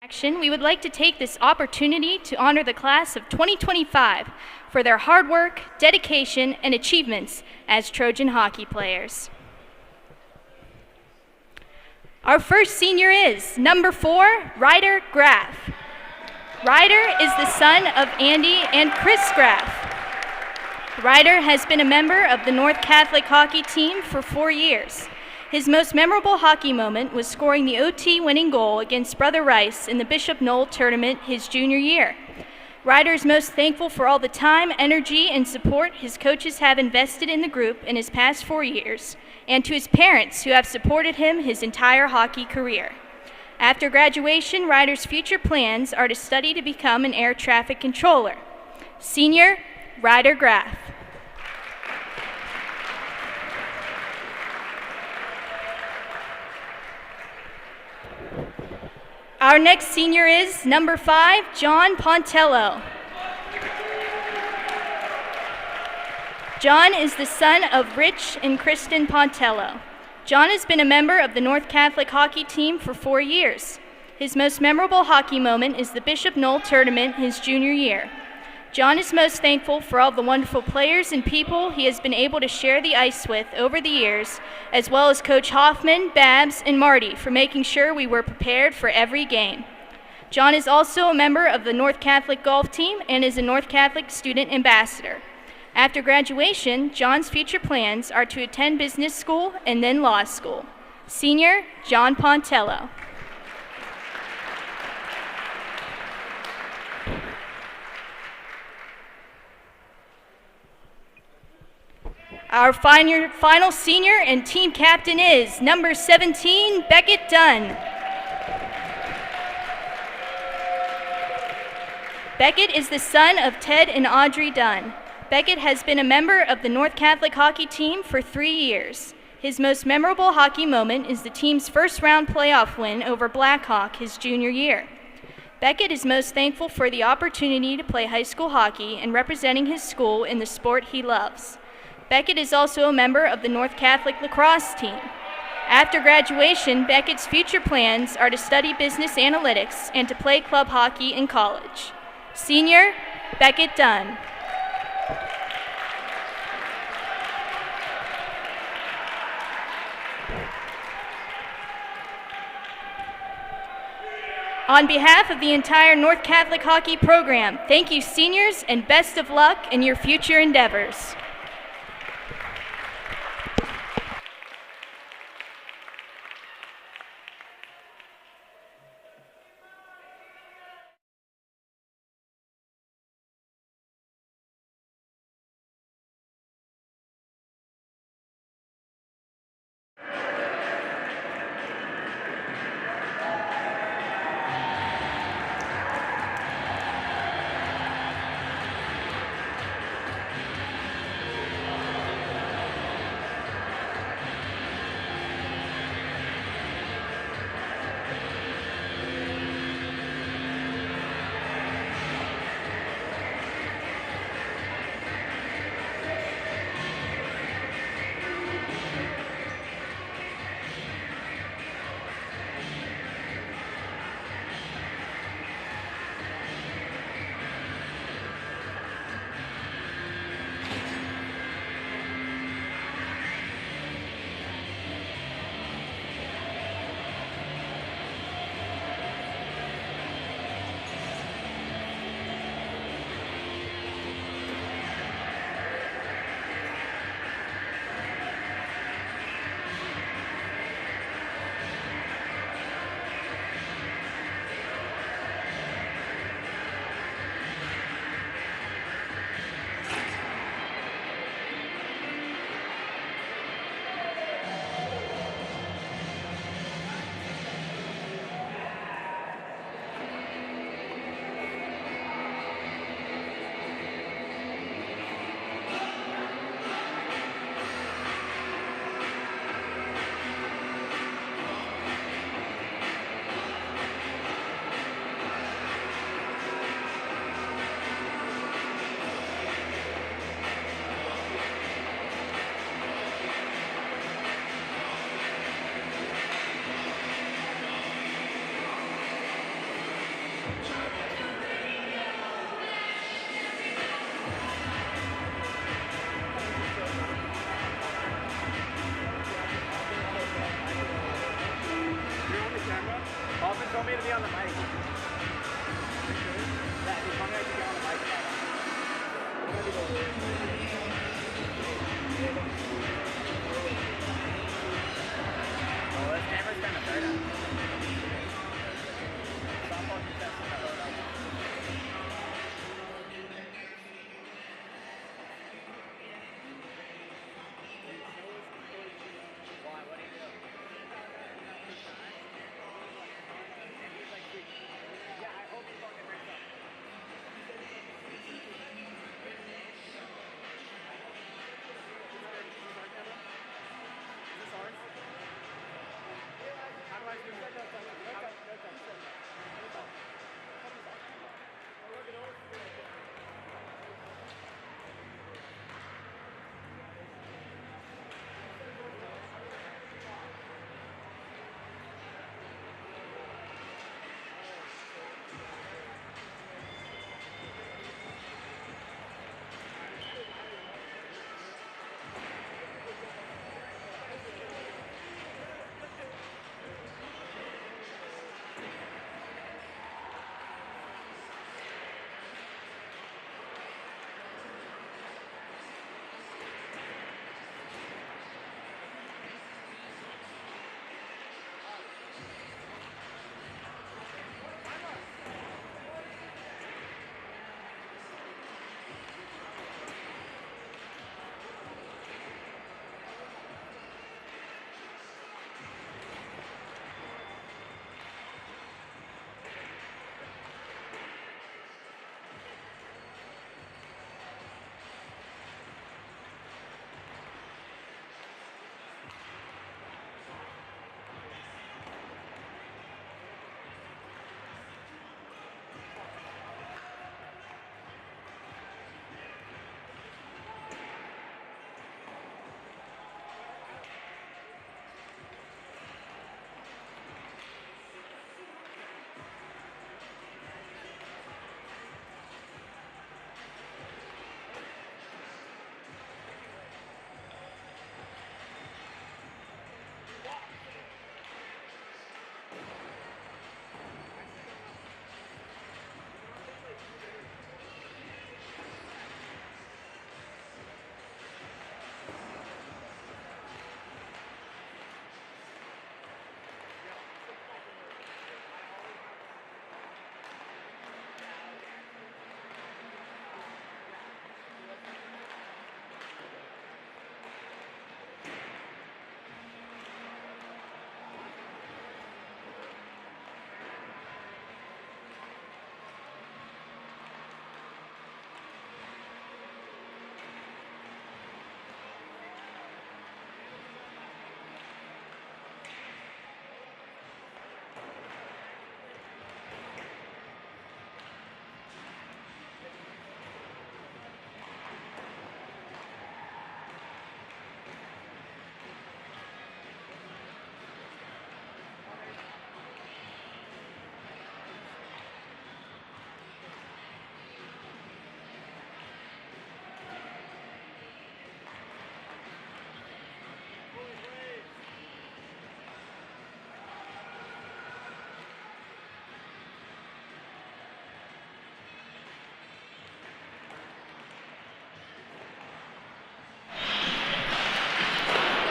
Action, we would like to take this opportunity to honor the class of 2025 for their hard work, dedication, and achievements as Trojan hockey players. Our first senior is number 4, Ryder Graff. Ryder is the son of Andy and Chris Graff. Ryder has been a member of the North Catholic hockey team for 4 years. His most memorable hockey moment was scoring the OT winning goal against Brother Rice in the Bishop Knoll tournament his junior year. Ryder is most thankful for all the time, energy, and support his coaches have invested in the group in his past 4 years, and to his parents who have supported him his entire hockey career. After graduation, Ryder's future plans are to study to become an air traffic controller. Senior, Ryder Graff. Our next senior is number 5, John Pontello. John is the son of Rich and Kristen Pontello. John has been a member of the North Catholic hockey team for 4 years. His most memorable hockey moment is the Bishop Knoll tournament his junior year. John is most thankful for all the wonderful players and people he has been able to share the ice with over the years, as well as Coach Hoffman, Babs, and Marty for making sure we were prepared for every game. John is also a member of the North Catholic golf team and is a North Catholic student ambassador. After graduation, John's future plans are to attend business school and then law school. Senior, John Pontello. Our final senior and team captain is number 17, Beckett Dunn. Beckett is the son of Ted and Audrey Dunn. Beckett has been a member of the North Catholic hockey team for 3 years. His most memorable hockey moment is the team's first-round playoff win over Blackhawk his junior year. Beckett is most thankful for the opportunity to play high school hockey and representing his school in the sport he loves. Beckett is also a member of the North Catholic lacrosse team. After graduation, Beckett's future plans are to study business analytics and to play club hockey in college. Senior, Beckett Dunn. On behalf of the entire North Catholic hockey program, thank you, seniors, and best of luck in your future endeavors.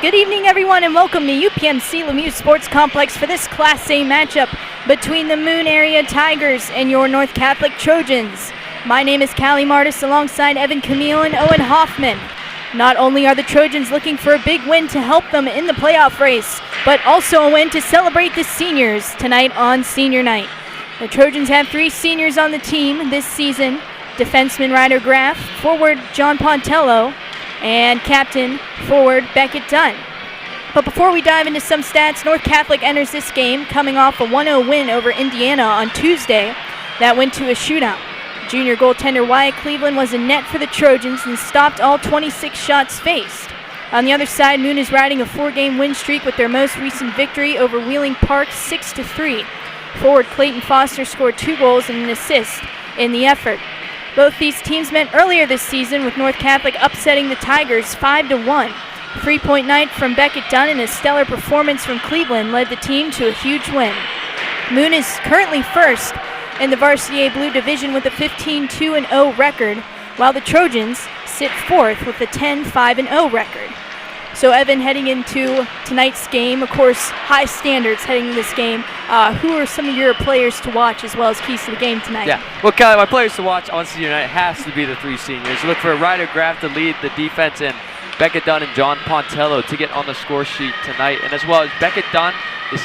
Good evening, everyone, and welcome to UPMC Lemieux Sports Complex for this Class A matchup between the Moon Area Tigers and your North Catholic Trojans. My name is Callie Martis alongside Evan Camille and Owen Hoffman. Not only are the Trojans looking for a big win to help them in the playoff race, but also a win to celebrate the seniors tonight on Senior Night. The Trojans have 3 seniors on the team this season: defenseman Ryder Graff, forward John Pontello, and captain forward Beckett Dunn. But before we dive into some stats, North Catholic enters this game coming off a 1-0 win over Indiana on Tuesday that went to a shootout. Junior goaltender Wyatt Cleveland was in net for the Trojans and stopped all 26 shots faced. On the other side, Moon is riding a 4-game win streak with their most recent victory over Wheeling Park 6-3. Forward Clayton Foster scored 2 goals and an assist in the effort. Both these teams met earlier this season, with North Catholic upsetting the Tigers 5-1. 3-point night from Beckett Dunn and a stellar performance from Cleveland led the team to a huge win. Moon is currently first in the Varsity A Blue Division with a 15-2-0 record, while the Trojans sit fourth with a 10-5-0 record. So Evan, heading into tonight's game, of course, high standards heading into this game. Who are some of your players to watch as well as keys to the game tonight? Yeah, well, Kelly, my players to watch on senior night has to be the 3 seniors. Look for Ryder Graff to lead the defense and Becca Dunn and John Pontello to get on the score sheet tonight. And as well as Becca Dunn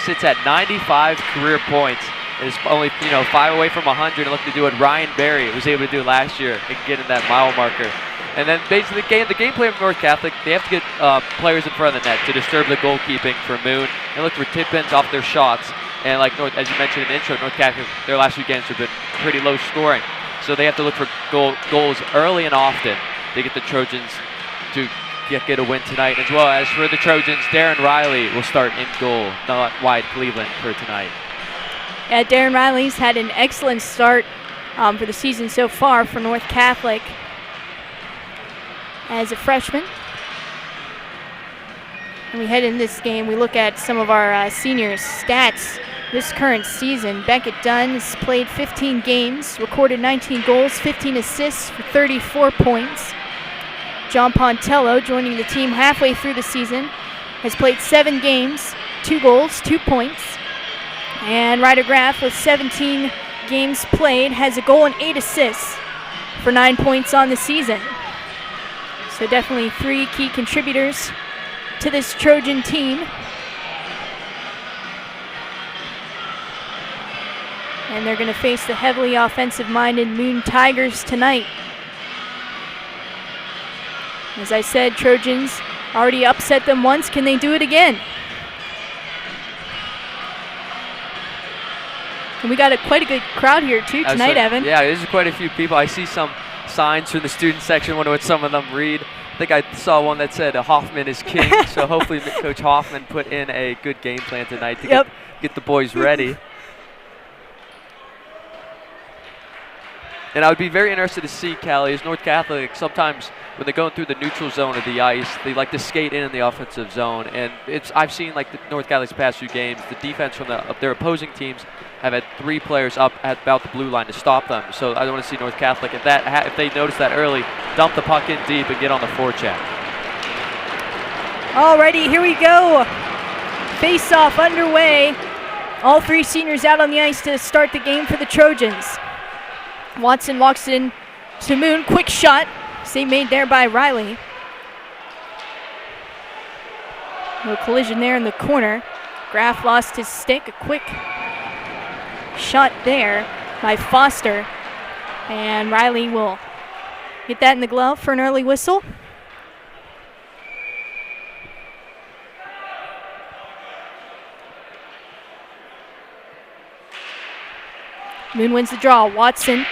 sits at 95 career points. Is only 5 away from 100, and looking to do what Ryan Berry was able to do last year and get in that mile marker. And then basically the game plan of North Catholic, they have to get players in front of the net to disturb the goalkeeping for Moon and look for tip-ins off their shots. And like as you mentioned in the intro, North Catholic, their last few games have been pretty low scoring. So they have to look for goals early and often to get the Trojans to get a win tonight. As well as for the Trojans, Darren Riley will start in goal, not Wyatt Cleveland for tonight. Yeah, Darren Riley's had an excellent start for the season so far for North Catholic as a freshman. And we head in this game, we look at some of our seniors' stats this current season. Beckett Dunn has played 15 games, recorded 19 goals, 15 assists for 34 points. John Pontello, joining the team halfway through the season, has played 7 games, 2 goals, 2 points. And Ryder Graff, with 17 games played, has a goal and 8 assists for 9 points on the season. So definitely 3 key contributors to this Trojan team. And they're going to face the heavily offensive-minded Moon Tigers tonight. As I said, Trojans already upset them once. Can they do it again? And we got quite a good crowd here too tonight, Evan. Yeah, there's quite a few people. I see some signs from the student section. Wonder what some of them read. I think I saw one that said Hoffman is king. So hopefully Coach Hoffman put in a good game plan tonight to get the boys ready. And I would be very interested to see, Callie, as North Catholic, sometimes when they're going through the neutral zone of the ice, they like to skate in the offensive zone. And I've seen, like, the North Catholic's past few games, the defense from their opposing teams have had 3 players up at about the blue line to stop them. So I want to see North Catholic, if they notice that early, dump the puck in deep and get on the forecheck. Alrighty, here we go. Face-off underway. All 3 seniors out on the ice to start the game for the Trojans. Watson walks in to Moon. Quick shot. Save made there by Riley. No collision there in the corner. Graff lost his stick. A quick shot there by Foster. And Riley will get that in the glove for an early whistle. Moon wins the draw. Watson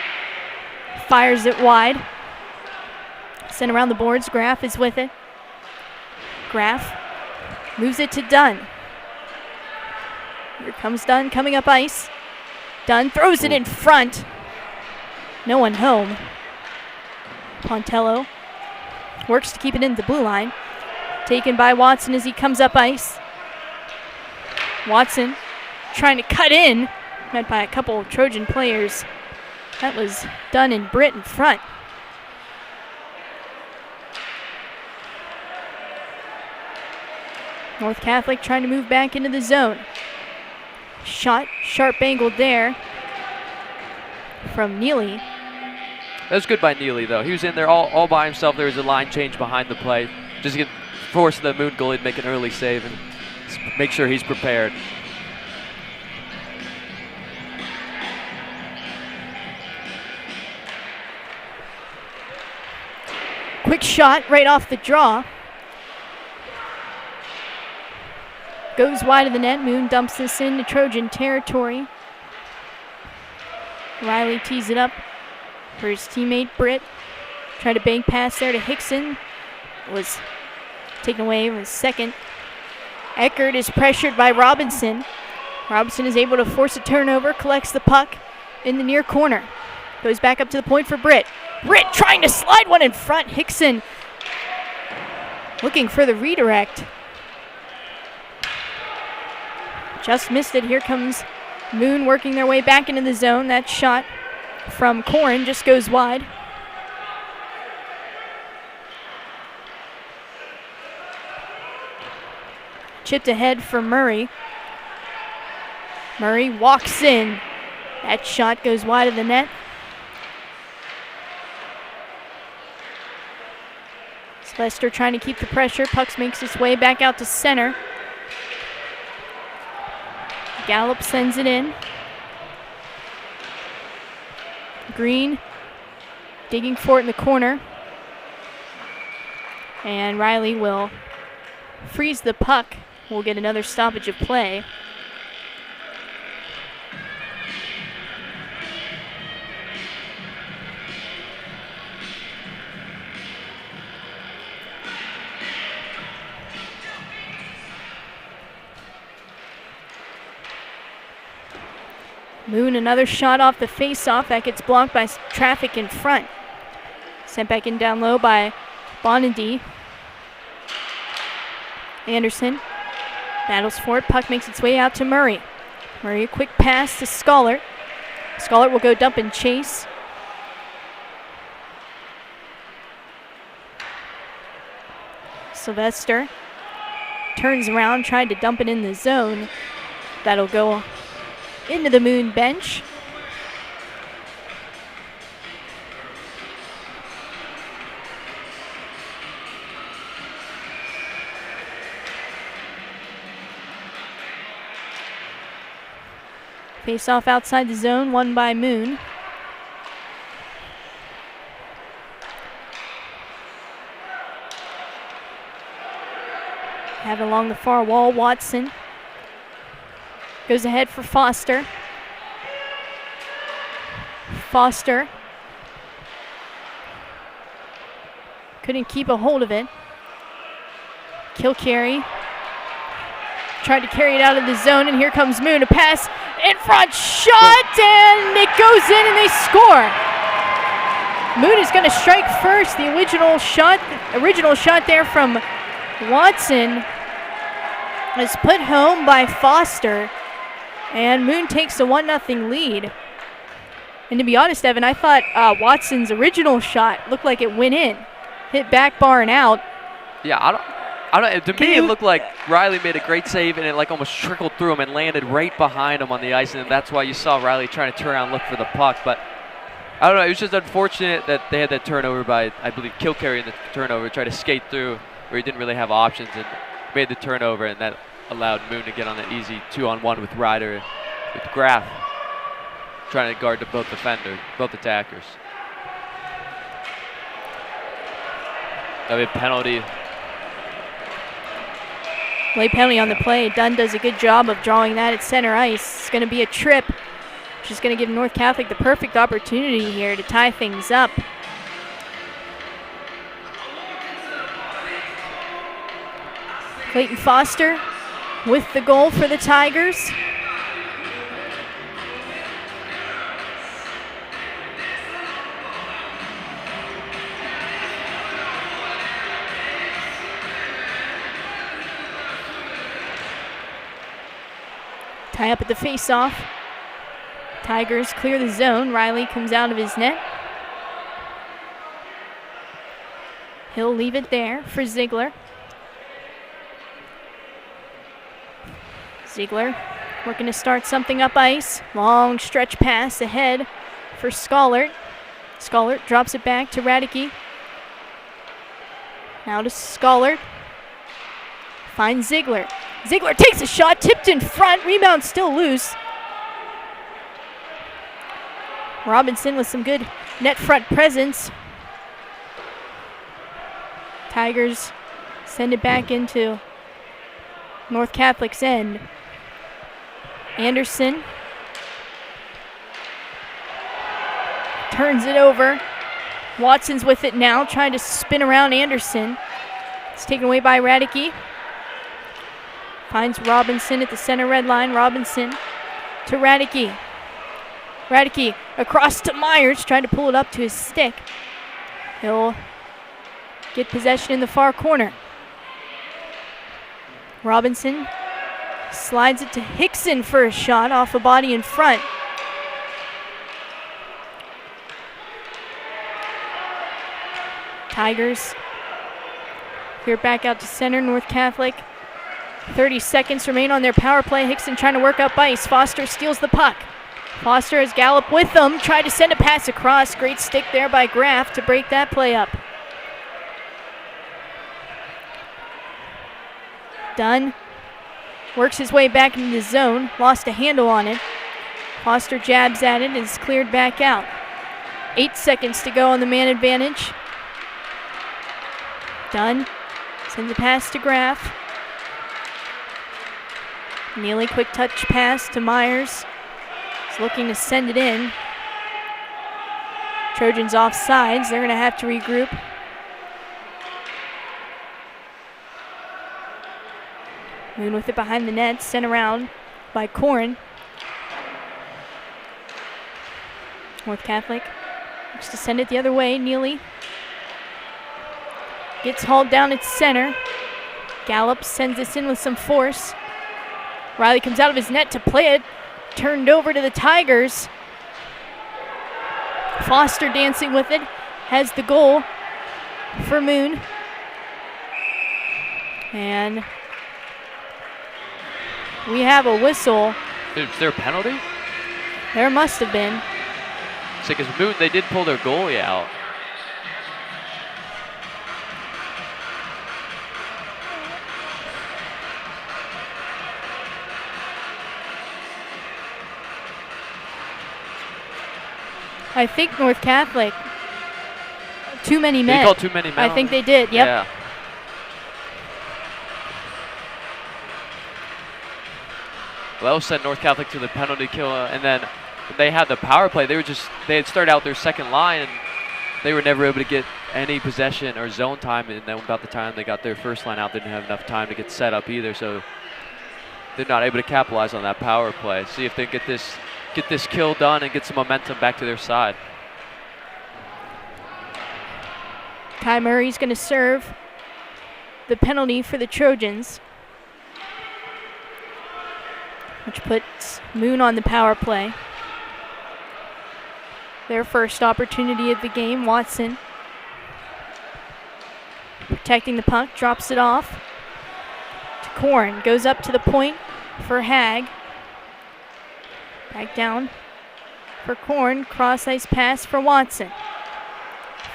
fires it wide. Sent around the boards. Graff is with it. Graff moves it to Dunn. Here comes Dunn coming up ice. Dunn throws it in front. No one home. Pontello works to keep it in the blue line. Taken by Watson as he comes up ice. Watson trying to cut in. Met by a couple of Trojan players. That was Dunn and Britt in front. North Catholic trying to move back into the zone. Shot, sharp angle there from Neely. That was good by Neely, though. He was in there all by himself. There was a line change behind the play. Just to force the Moon goalie to make an early save and make sure he's prepared. Quick shot right off the draw. Goes wide of the net. Moon dumps this into Trojan territory. Riley tees it up for his teammate Britt. Tried a bank pass there to Hickson. Was taken away in his second. Eckert is pressured by Robinson. Robinson is able to force a turnover, collects the puck in the near corner. Goes back up to the point for Britt. Britt trying to slide one in front. Hickson looking for the redirect. Just missed it. Here comes Moon working their way back into the zone. That shot from Corrin just goes wide. Chipped ahead for Murray. Murray walks in. That shot goes wide of the net. Lester trying to keep the pressure. Puck makes its way back out to center. Gallup sends it in. Green digging for it in the corner. And Riley will freeze the puck. We'll get another stoppage of play. Moon, another shot off the face-off. That gets blocked by traffic in front. Sent back in down low by Bonady. Anderson battles for it. Puck makes its way out to Murray. Murray, a quick pass to Scollert. Scollert will go dump and chase. Sylvester turns around, tried to dump it in the zone. That'll go into the Moon bench. Face off outside the zone, won by Moon. Have it along the far wall, Watson goes ahead for Foster. Foster couldn't keep a hold of it. Kilcarry tried to carry it out of the zone, and here comes Moon. A pass in front, shot, and it goes in, and they score. Moon is going to strike first. The original shot there from Watson is put home by Foster, and Moon takes a 1-0 lead. And to be honest, Evan, I thought Watson's original shot looked like it went in, hit back bar and out. Yeah, I don't. To me, it looked like Riley made a great save, and it like almost trickled through him and landed right behind him on the ice, and that's why you saw Riley trying to turn around and look for the puck. But I don't know. It was just unfortunate that they had that turnover by, I believe, Kilcarry in the turnover, tried to skate through where he didn't really have options and made the turnover, and that allowed Moon to get on an easy 2-on-1 with Ryder, with Graff trying to guard both attackers. That'll be a penalty. Late penalty on the play. Dunn does a good job of drawing that at center ice. It's going to be a trip, which is going to give North Catholic the perfect opportunity here to tie things up. Clayton Foster with the goal for the Tigers. Tie up at the face-off. Tigers clear the zone. Riley comes out of his net. He'll leave it there for Ziegler. Ziegler working to start something up ice. Long stretch pass ahead for Scollert. Scollert drops it back to Radicke. Now to Scollert. Finds Ziegler. Ziegler takes a shot, tipped in front, rebound still loose. Robinson with some good net front presence. Tigers send it back into North Catholic's end. Anderson turns it over. Watson's with it now, trying to spin around Anderson. It's taken away by Radicke. Finds Robinson at the center red line. Robinson to Radicke. Radicke across to Myers, trying to pull it up to his stick. He'll get possession in the far corner. Robinson Slides it to Hickson for a shot off a body in front. Tigers clear back out to center. North Catholic. 30 seconds remain on their power play. Hickson trying to work up ice. Foster steals the puck. Foster has Gallup with them. Tried to send a pass across. Great stick there by Graff to break that play up. Dunn works his way back into the zone. Lost a handle on it. Foster jabs at it and is cleared back out. 8 seconds to go on the man advantage. Dunn sends a pass to Graff. Neely, quick touch pass to Myers. He's looking to send it in. Trojans off sides. They're going to have to regroup. Moon with it behind the net. Sent around by Corrin. North Catholic looks to send it the other way. Neely gets hauled down at center. Gallup sends this in with some force. Riley comes out of his net to play it. Turned over to the Tigers. Foster dancing with it. Has the goal for Moon. And we have a whistle. Is there a penalty? There must have been. Because Moon, they did pull their goalie out. I think North Catholic. Too many men. They called too many men. I think they did, yep. Yeah. Well, sent North Catholic to the penalty kill, and then when they had the power play, they had started out their second line, and they were never able to get any possession or zone time, and then about the time they got their first line out, they didn't have enough time to get set up either, so they're not able to capitalize on that power play. See if they can get this kill done and get some momentum back to their side. Kai Murray's going to serve the penalty for the Trojans, which puts Moon on the power play. Their first opportunity of the game. Watson protecting the puck, drops it off to Corrin. Goes up to the point for Hag. Back down for Corrin. Cross ice pass for Watson.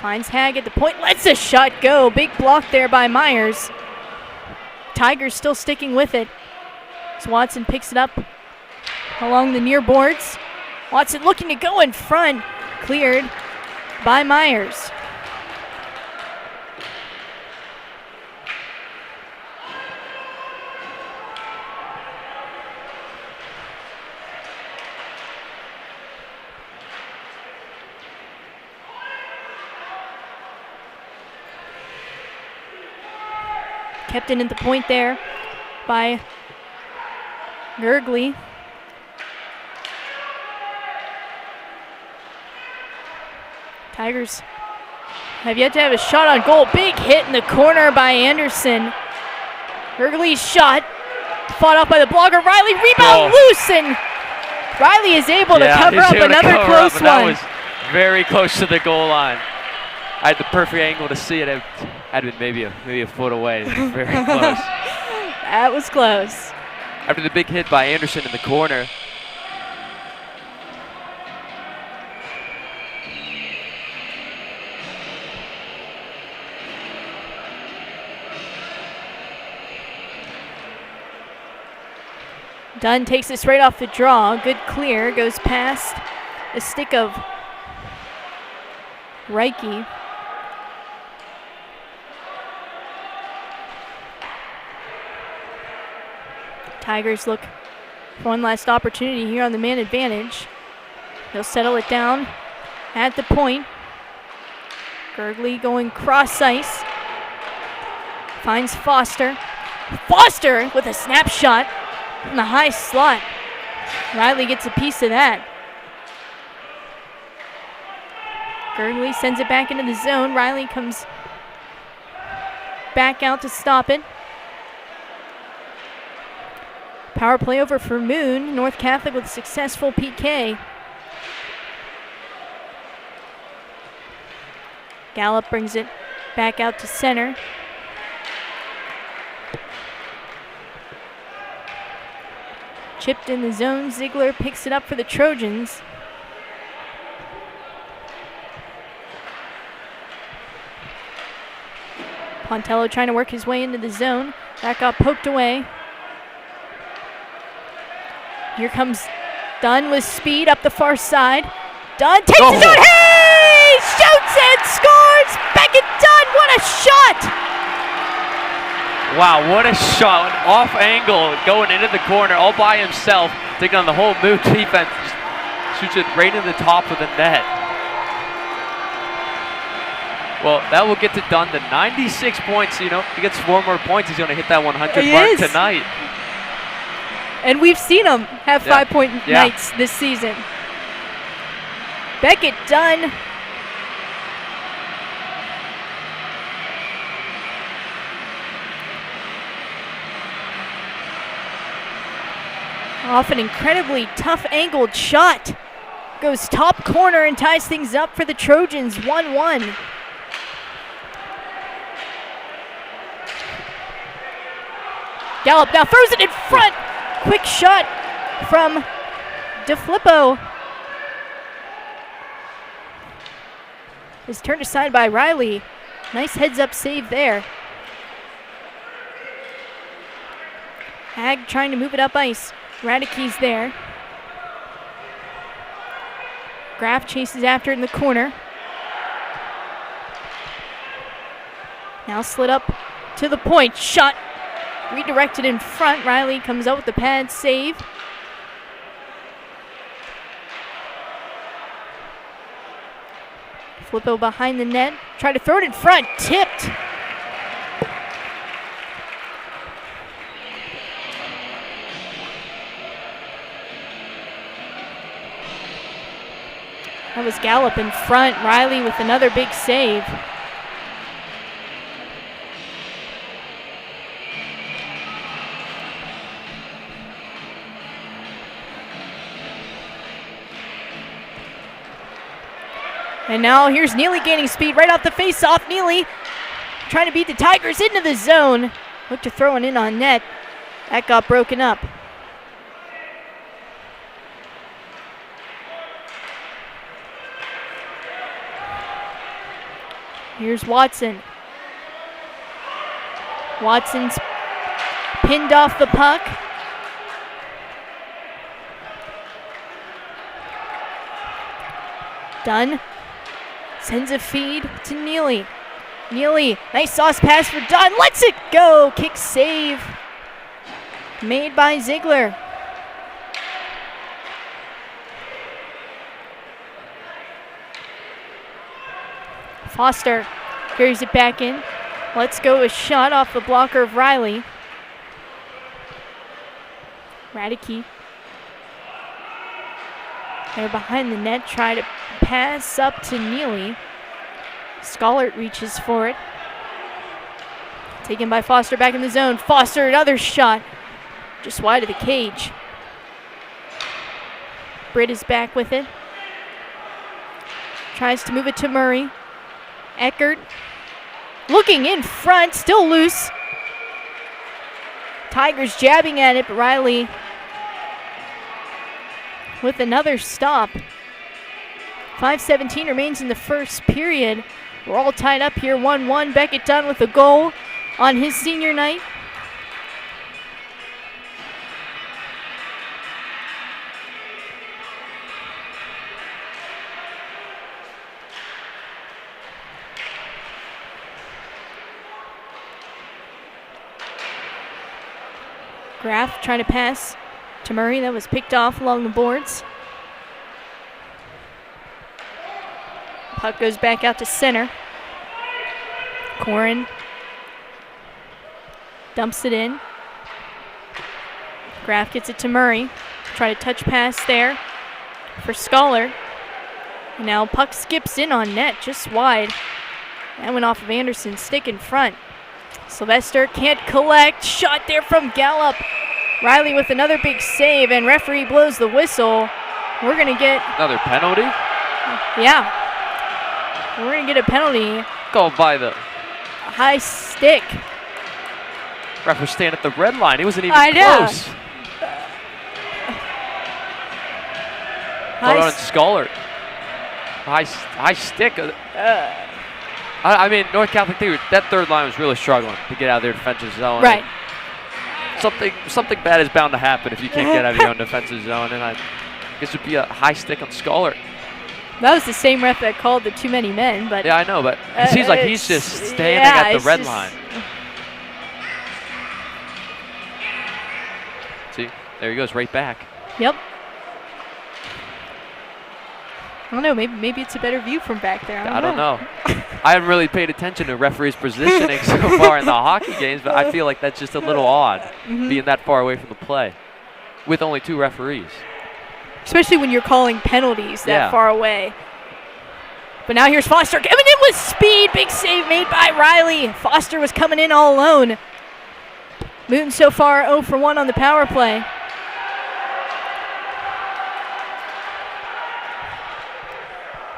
Finds Hag at the point. Lets a shot go. Big block there by Myers. Tigers still sticking with it. As Watson picks it up along the near boards. Watson looking to go in front. Cleared by Myers. Kept in at the point there by Gergley. Tigers have yet to have a shot on goal. Big hit in the corner by Anderson. Gergley's shot fought off by the blocker. Riley rebound loose, and Riley is able to cover up another close one. That was very close to the goal line. I had the perfect angle to see it. It had been maybe a foot away. Very close. That was close. After the big hit by Anderson in the corner. Dunn takes this right off the draw. Good clear. Goes past the stick of Reike. Tigers look for one last opportunity here on the man advantage. They'll settle it down at the point. Gergley going cross ice. Finds Foster. Foster with a snapshot in the high slot. Riley gets a piece of that. Gergley sends it back into the zone. Riley comes back out to stop it. Power play over for Moon. North Catholic with a successful PK. Gallup brings it back out to center. Chipped in the zone. Ziegler picks it up for the Trojans. Pontello trying to work his way into the zone. That got poked away. Here comes Dunn with speed up the far side. Dunn takes his own. Hey! Shoots and scores! Beckett Dunn, what a shot! Wow, what a shot. An off angle going into the corner all by himself. Taking on the whole Moon defense. Just shoots it right in the top of the net. Well, that will get to Dunn to 96 points. You know, if he gets 4 more points, he's going to hit that 100 mark tonight. And we've seen him have 5-point nights this season. Beckett Dunn. Off an incredibly tough angled shot. Goes top corner and ties things up for the Trojans, 1-1. Gallup now throws it in front. Quick shot from DeFlippo. Is turned aside by Riley. Nice heads-up save there. Hag trying to move it up ice. Radicke's there. Graff chases after it in the corner. Now slid up to the point. Shot redirected in front. Riley comes out with the pad save. Flippo behind the net. Tried to throw it in front. Tipped. That was Gallup in front. Riley with another big save. And now here's Neely gaining speed right off the face-off. Neely trying to beat the Tigers into the zone. Looked to throw it in on net. That got broken up. Here's Watson. Watson's pinned off the puck. Dunn sends a feed to Neely. Neely, nice sauce pass for Dunn. Lets it go. Kick save made by Ziegler. Foster carries it back in. Let's go a shot off the blocker of Riley. Radicke. They're behind the net. Try to pass up to Neely. Scollart reaches for it. Taken by Foster back in the zone. Foster, another shot. Just wide of the cage. Britt is back with it. Tries to move it to Murray. Eckert looking in front, still loose. Tigers jabbing at it, but Riley with another stop. 5:17 remains in the first period. We're all tied up here, 1-1. Beckett Dunn with a goal on his senior night. Graff trying to pass to Murray. That was picked off along the boards. Puck goes back out to center. Corin dumps it in. Graff gets it to Murray. Try to touch pass there for Scollart. Now puck skips in on net, just wide. That went off of Anderson's stick in front. Sylvester can't collect. Shot there from Gallup. Riley with another big save, and referee blows the whistle. We're going to get another penalty? Yeah. We're going to get a penalty. Called by the high stick. Ref was standing at the red line. He wasn't even close. Hold on, Scullert. High stick. I mean, North Catholic, that third line was really struggling to get out of their defensive zone. Right. Something bad is bound to happen if you can't get out of your own defensive zone, and I guess it would be a high stick on Scullert. That was the same ref that called the too many men, but yeah, I know, but it seems like he's just standing at the red line. See, there he goes, right back. Yep. I don't know, maybe it's a better view from back there. I don't know. I haven't really paid attention to referees' positioning so far in the hockey games, but I feel like that's just a little odd, being that far away from the play with only 2 referees. Especially when you're calling penalties that far away. But now here's Foster coming in with speed. Big save made by Riley. Foster was coming in all alone. Moon so far 0 for 1 on the power play.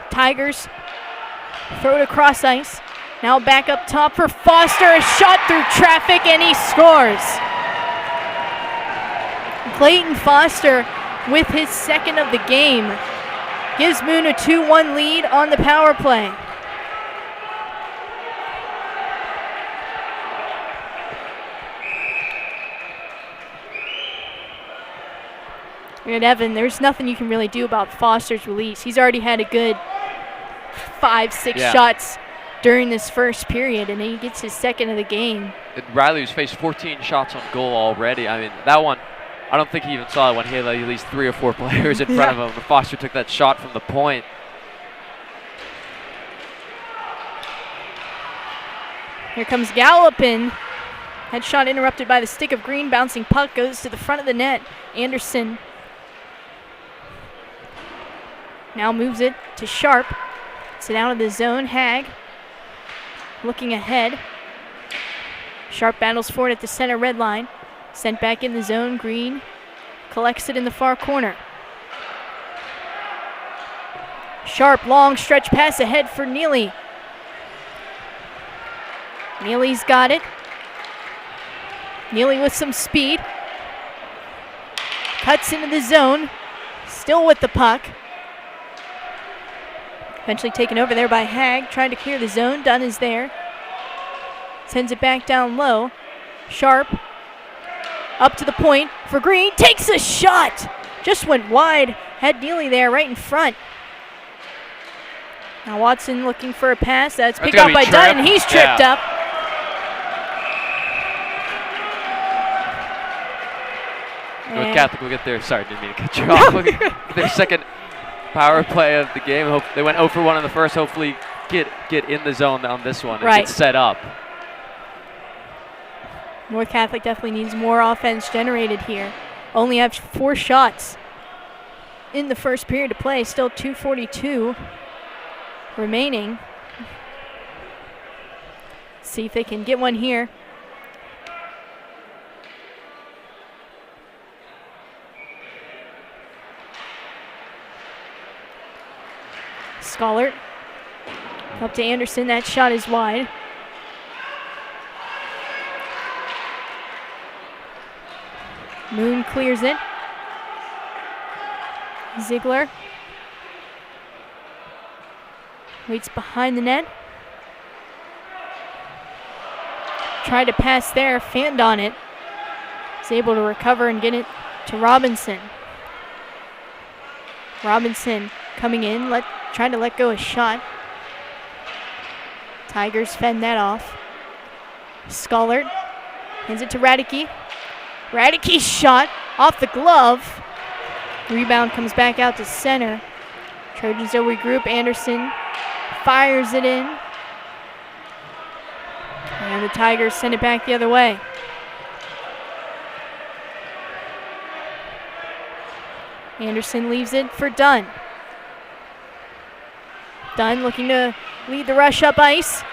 Tigers throw it across ice. Now back up top for Foster. A shot through traffic, and he scores. Clayton Foster with his second of the game gives Moon a 2-1 lead on the power play. And Evan, there's nothing you can really do about Foster's release. He's already had a good 5-6 shots during this first period, and he gets his second of the game. Riley's faced 14 shots on goal already. I mean, that one, I don't think he even saw it when he had at least 3 or 4 players in front of him. When Foster took that shot from the point. Here comes Gallopin. Head shot interrupted by the stick of Green. Bouncing puck goes to the front of the net. Anderson now moves it to Sharp. Sit out of the zone. Hag looking ahead. Sharp battles for it at the center red line. Sent back in the zone. Green collects it in the far corner. Sharp, long stretch pass ahead for Neely. Neely's got it. Neely with some speed. Cuts into the zone. Still with the puck. Eventually taken over there by Hag. Trying to clear the zone. Dunn is there. Sends it back down low. Sharp. Up to the point for Green. Takes a shot. Just went wide. Had Neely there right in front. Now Watson looking for a pass. That's picked up by Dunn, and he's tripped up. North Catholic will get their, sorry, didn't mean to cut you off. Their second power play of the game. They went 0 for 1 in the first. Hopefully get in the zone on this one and get set up. North Catholic definitely needs more offense generated here. Only have 4 shots in the first period to play. Still 2:42 remaining. See if they can get one here. Scullert up to Anderson. That shot is wide. Moon clears it. Ziegler waits behind the net. Tried to pass there, fanned on it. Is able to recover and get it to Robinson. Robinson coming in, trying to let go a shot. Tigers fend that off. Scullert hands it to Radicke. Radicke's shot off the glove. Rebound comes back out to center. Trojans will regroup. Anderson fires it in. And the Tigers send it back the other way. Anderson leaves it for Dunn. Dunn looking to lead the rush up ice.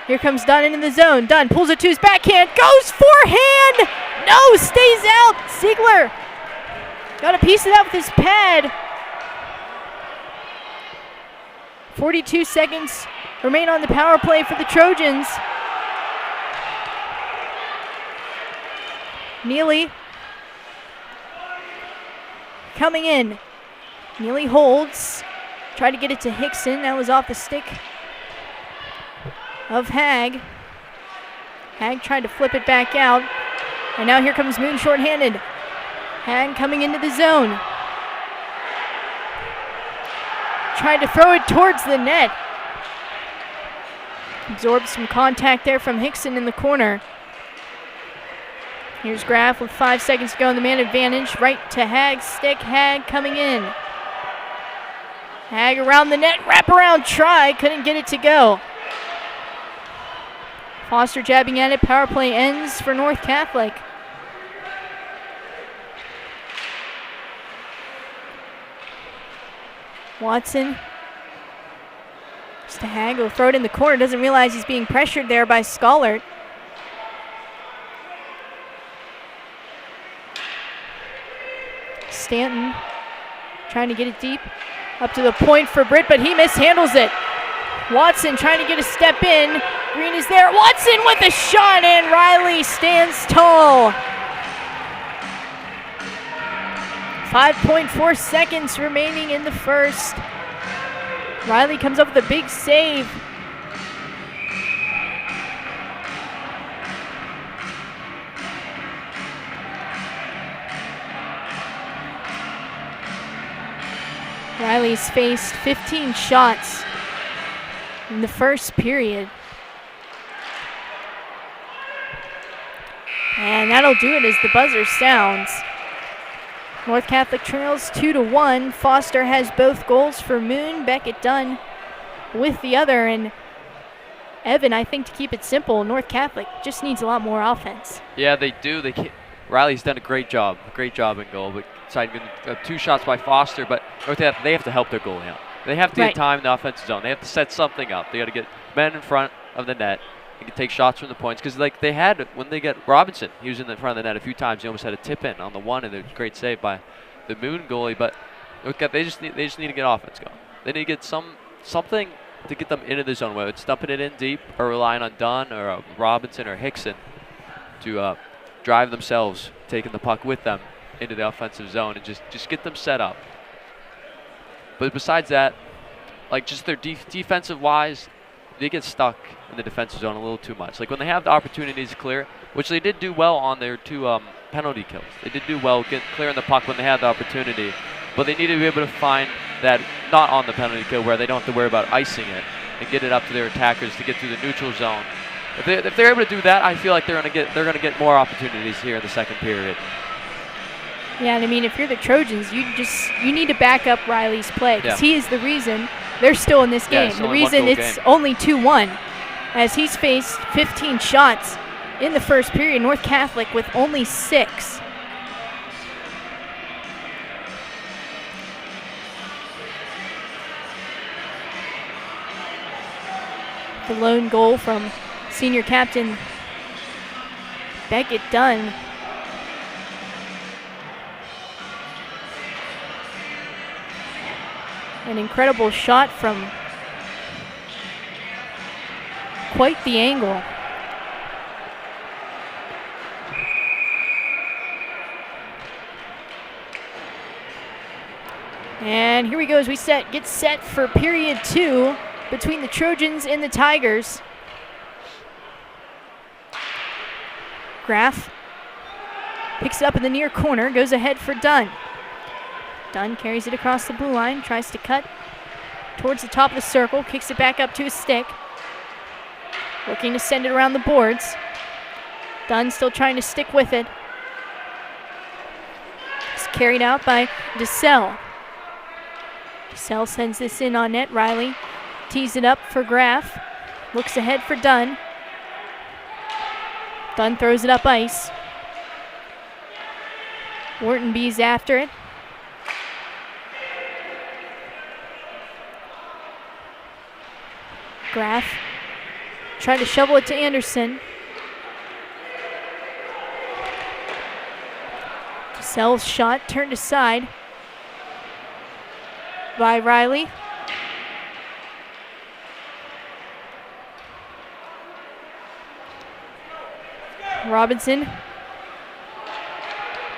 Here comes Dunn into the zone. Dunn pulls it to his backhand. Goes forehand. No, stays out. Ziegler got a piece of that with his pad. 42 seconds remain on the power play for the Trojans. Neely coming in. Neely holds. Tried to get it to Hickson. That was off the stick of Hag. Hag tried to flip it back out. And now here comes Moon shorthanded. Hag coming into the zone. Tried to throw it towards the net. Absorbed some contact there from Hickson in the corner. Here's Graff with 5 seconds to go in the man advantage. Right to Hag's stick. Hag coming in. Hag around the net. Wraparound try. Couldn't get it to go. Foster jabbing at it. Power play ends for North Catholic. Watson. Just to Hag. Will throw it in the corner. Doesn't realize he's being pressured there by Schollert. Stanton trying to get it deep. Up to the point for Britt, but he mishandles it. Watson trying to get a step in. Green is there. Watson with a shot, and Riley stands tall. 5.4 seconds remaining in the first. Riley comes up with a big save. Riley's faced 15 shots in the first period. And that'll do it as the buzzer sounds. North Catholic trails 2-1. Foster has both goals for Moon. Beckett Dunn with the other. And Evan, I think to keep it simple, North Catholic just needs a lot more offense. Yeah, they do. Riley's done a great job in goal. But two shots by Foster, but North Catholic, they have to help their goalie out. They have to get time in the offensive zone. They have to set something up. They got to get men in front of the net. They can take shots from the points because like they had when they get Robinson, he was in the front of the net a few times. He almost had a tip in on the one, and a great save by the Moon goalie. But they just need to get offense going. They need to get something to get them into the zone, whether it's dumping it in deep or relying on Dunn or Robinson or Hickson to drive themselves, taking the puck with them into the offensive zone and just get them set up. But besides that, like just their defensive wise, they get stuck in the defensive zone a little too much. Like when they have the opportunities to clear, which they did do well on their two penalty kills. They did do well clearing the puck when they had the opportunity, but they need to be able to find that not on the penalty kill where they don't have to worry about icing it and get it up to their attackers to get through the neutral zone. If they're able to do that, I feel like they're gonna get more opportunities here in the second period. Yeah, and I mean, if you're the Trojans, you need to back up Riley's play because he is the reason they're still in this game. The reason it's only 2-1, as he's faced 15 shots in the first period. North Catholic with only 6. The lone goal from senior captain Beckett Dunn. An incredible shot from quite the angle. And here we go as we get set for period 2 between the Trojans and the Tigers. Graff picks it up in the near corner, goes ahead for Dunn. Dunn carries it across the blue line, tries to cut towards the top of the circle, kicks it back up to his stick. Looking to send it around the boards. Dunn still trying to stick with it. It's carried out by DeSalle. DeSalle sends this in on net. Riley tees it up for Graff. Looks ahead for Dunn. Dunn throws it up ice. Wharton B's after it. Graff trying to shovel it to Anderson. Sells shot turned aside by Riley. Robinson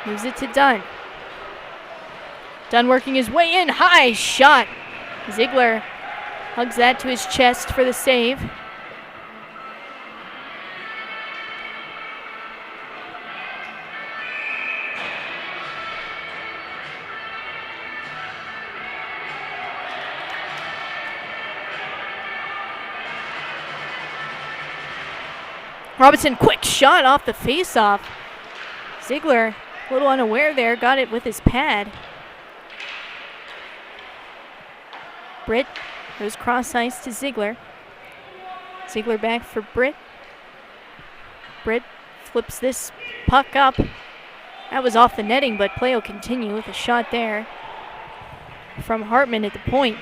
moves it to Dunn. Dunn working his way in. High shot. Ziegler hugs that to his chest for the save. Robinson, quick shot off the faceoff. Ziegler, a little unaware there, got it with his pad. Britt goes cross ice to Ziegler. Ziegler back for Britt. Britt flips this puck up. That was off the netting, but play will continue with a shot there from Hartman at the point.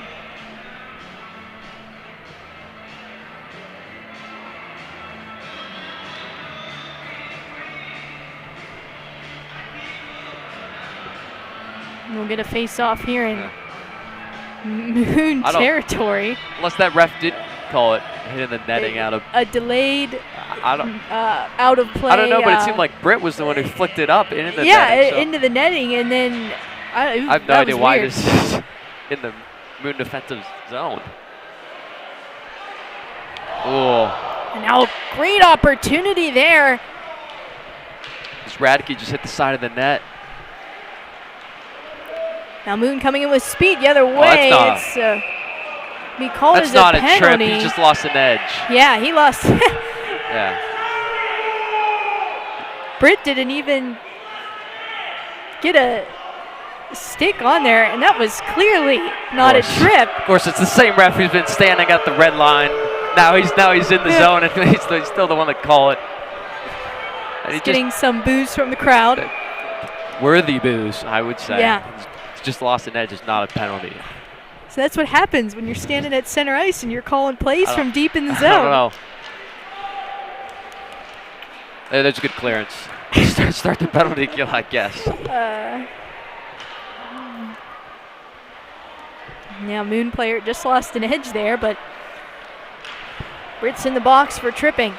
We'll get a face-off here in Moon territory. Unless that ref did call it hitting the netting out of a delayed out of play. I don't know, but it seemed like Britt was the one who flicked it up into the netting. Yeah, into the netting, and then I have no idea why this is in the Moon defensive zone. Oh. And now great opportunity there. This Radke just hit the side of the net. Now Moon coming in with speed the other way. That's we call it as a penalty. That's not a trip. He just lost an edge. Yeah, he lost. Yeah. Britt didn't even get a stick on there, and that was clearly not a trip. Of course, it's the same ref who's been standing at the red line. Now he's in the zone, and he's still the one that call it. And he's getting some boos from the crowd. Worthy boos, I would say. Yeah. Just lost an edge is not a penalty. So that's what happens when you're standing at center ice and you're calling plays from deep in the zone. I don't know. There's a good clearance. Start the penalty kill, I guess. Now Moon player just lost an edge there, but Britt's in the box for tripping.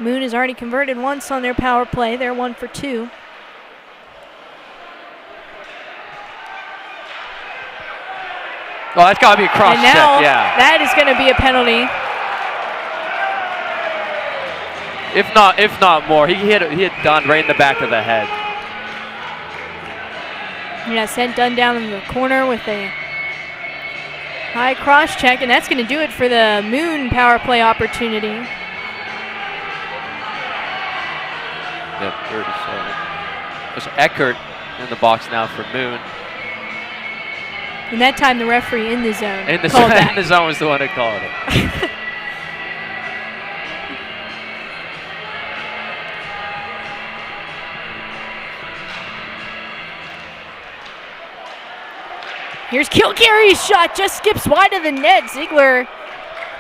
Moon has already converted once on their power play. They're 1 for 2. Oh, that's got to be a cross check, yeah. That is going to be a penalty. If not more. He hit Dunn right in the back of the head. Yeah, sent Dunn down in the corner with a high cross check, and that's going to do it for the Moon power play opportunity. Yep, 37. There's Eckert in the box now for Moon. And that time the referee in the zone in the zone was the one that called it. Here's Kilcary's shot, just skips wide of the net. Ziegler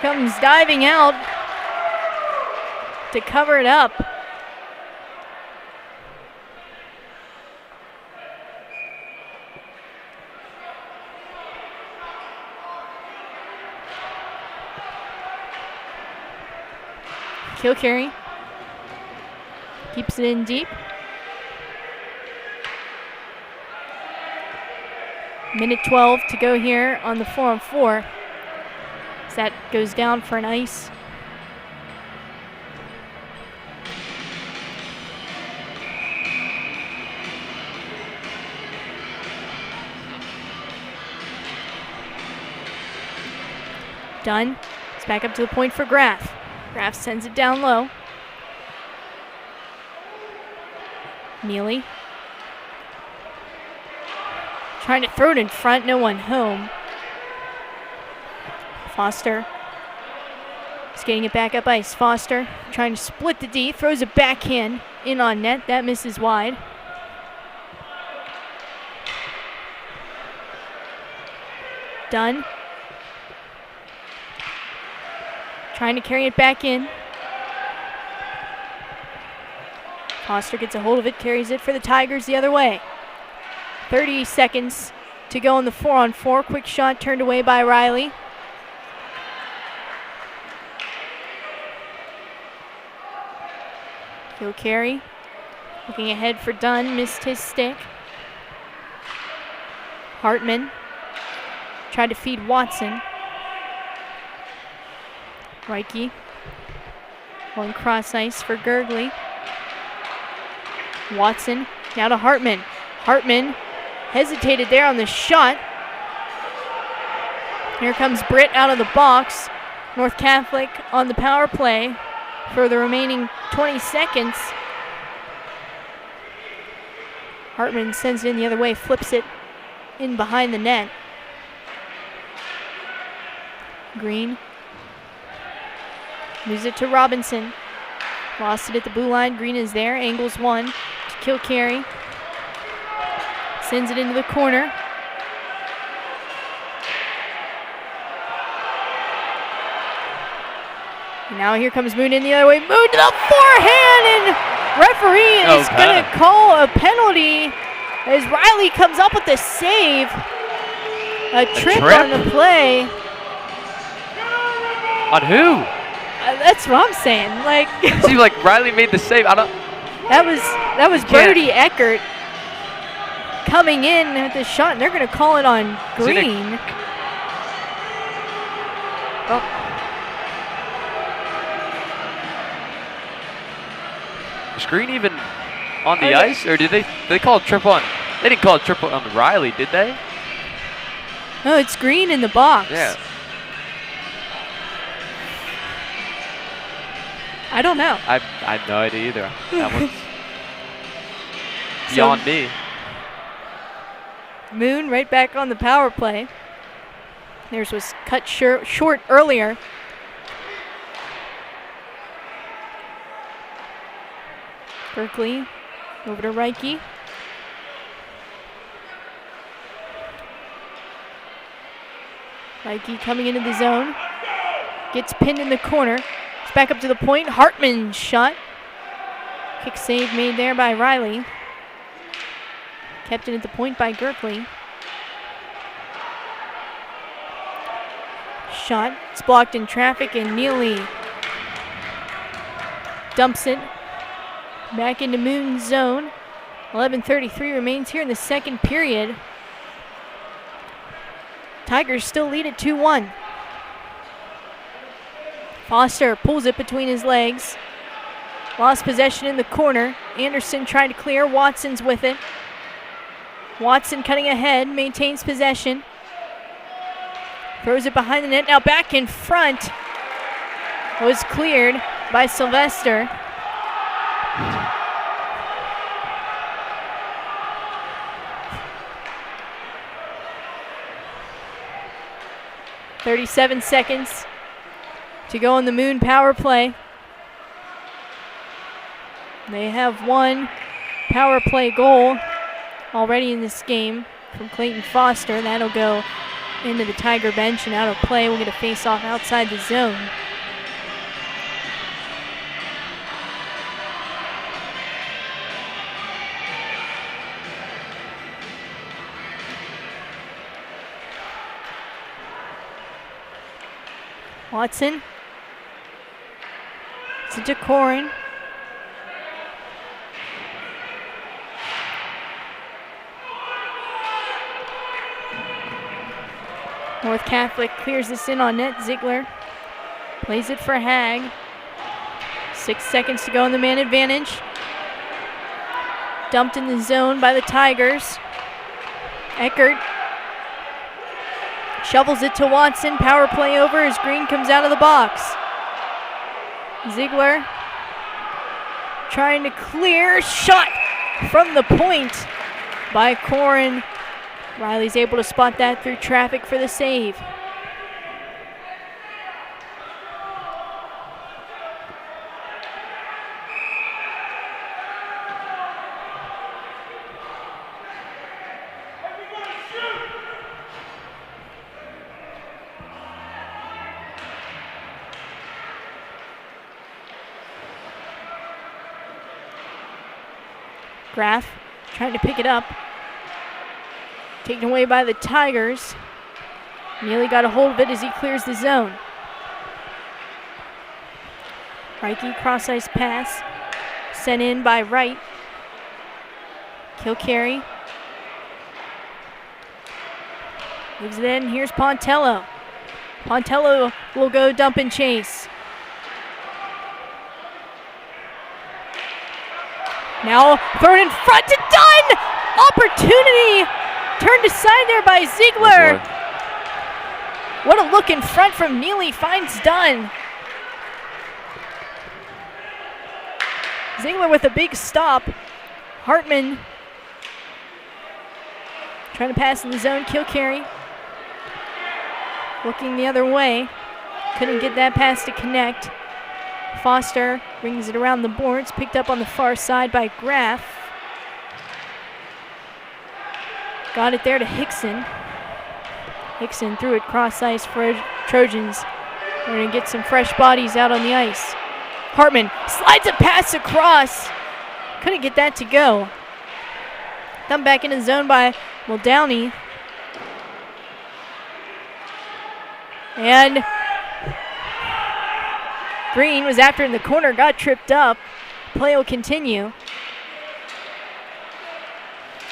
comes diving out to cover it up. Kilcary keeps it in deep. Minute 12 to go here on the 4-on-4. As that goes down for an ice. Dunn. It's back up to the point for Graff. Graff sends it down low. Neely. Trying to throw it in front, no one home. Foster. He's getting it back up ice. Foster trying to split the D, throws a backhand in on net. That misses wide. Dunn. Trying to carry it back in. Foster gets a hold of it, carries it for the Tigers the other way. 30 seconds to go in the 4-on-4. Quick shot turned away by Riley. He'll carry. Looking ahead for Dunn, missed his stick. Hartman tried to feed Watson. Reike going cross ice for Gergley. Watson now to Hartman. Hartman hesitated there on the shot. Here comes Britt out of the box. North Catholic on the power play for the remaining 20 seconds. Hartman sends it in the other way, flips it in behind the net. Green moves it to Robinson. Lost it at the blue line. Green is there, angles one to Kilcarry. Sends it into the corner. And now here comes Moon in the other way. Moon to the forehand, and referee is going to call a penalty as Riley comes up with the save. A trip on the play. On who? That's what I'm saying. Like, it seems like Riley made the save. I don't. That was Birdie Eckert coming in with the shot, and they're going to call it on Green. Was Green even on the ice, or did they call a trip on? They didn't call a trip on Riley, did they? No, it's Green in the box. Yeah. I don't know. I have no idea either. That one's beyond me. Moon right back on the power play. Theirs was cut short earlier. Berkeley over to Reike. Reike coming into the zone. Gets pinned in the corner. It's back up to the point. Hartman's shot. Kick save made there by Riley. Kept in at the point by Gerkley. Shot. It's blocked in traffic, and Neely dumps it back into Moon's zone. 11:33 remains here in the second period. Tigers still lead at 2-1. Foster pulls it between his legs. Lost possession in the corner. Anderson tried to clear. Watson's with it. Watson cutting ahead, maintains possession. Throws it behind the net, now back in front. Was cleared by Sylvester. .37 seconds to go on the Moon power play. They have one power play goal already in this game from Clayton Foster. That'll go into the Tiger bench and out of play. We'll get a face-off outside the zone. Watson. It's to Corin. North Catholic clears this in on net. Ziegler plays it for Hag. 6 seconds to go in the man advantage. Dumped in the zone by the Tigers. Eckert shovels it to Watson. Power play over as Green comes out of the box. Ziegler trying to clear. Shot from the point by Corin. Riley's able to spot that through traffic for the save. Graf trying to pick it up. Taken away by the Tigers. Neely got a hold of it as he clears the zone. Reike, cross-ice pass. Sent in by Wright. Kilcarry. Moves it in. Here's Pontello. Pontello will go dump and chase. Now thrown in front to Dunn! Opportunity turned aside there by Ziegler. Oh, what a look in front from Neely, finds Dunn. Ziegler with a big stop. Hartman trying to pass in the zone. Kilcarry looking the other way. Couldn't get that pass to connect. Foster brings it around the boards. Picked up on the far side by Graf. Got it there to Hickson. Hickson threw it cross ice for Trojans. We're going to get some fresh bodies out on the ice. Hartman slides a pass across. Couldn't get that to go. Come back in the zone by Muldowney. And Green was after in the corner, got tripped up. Play will continue.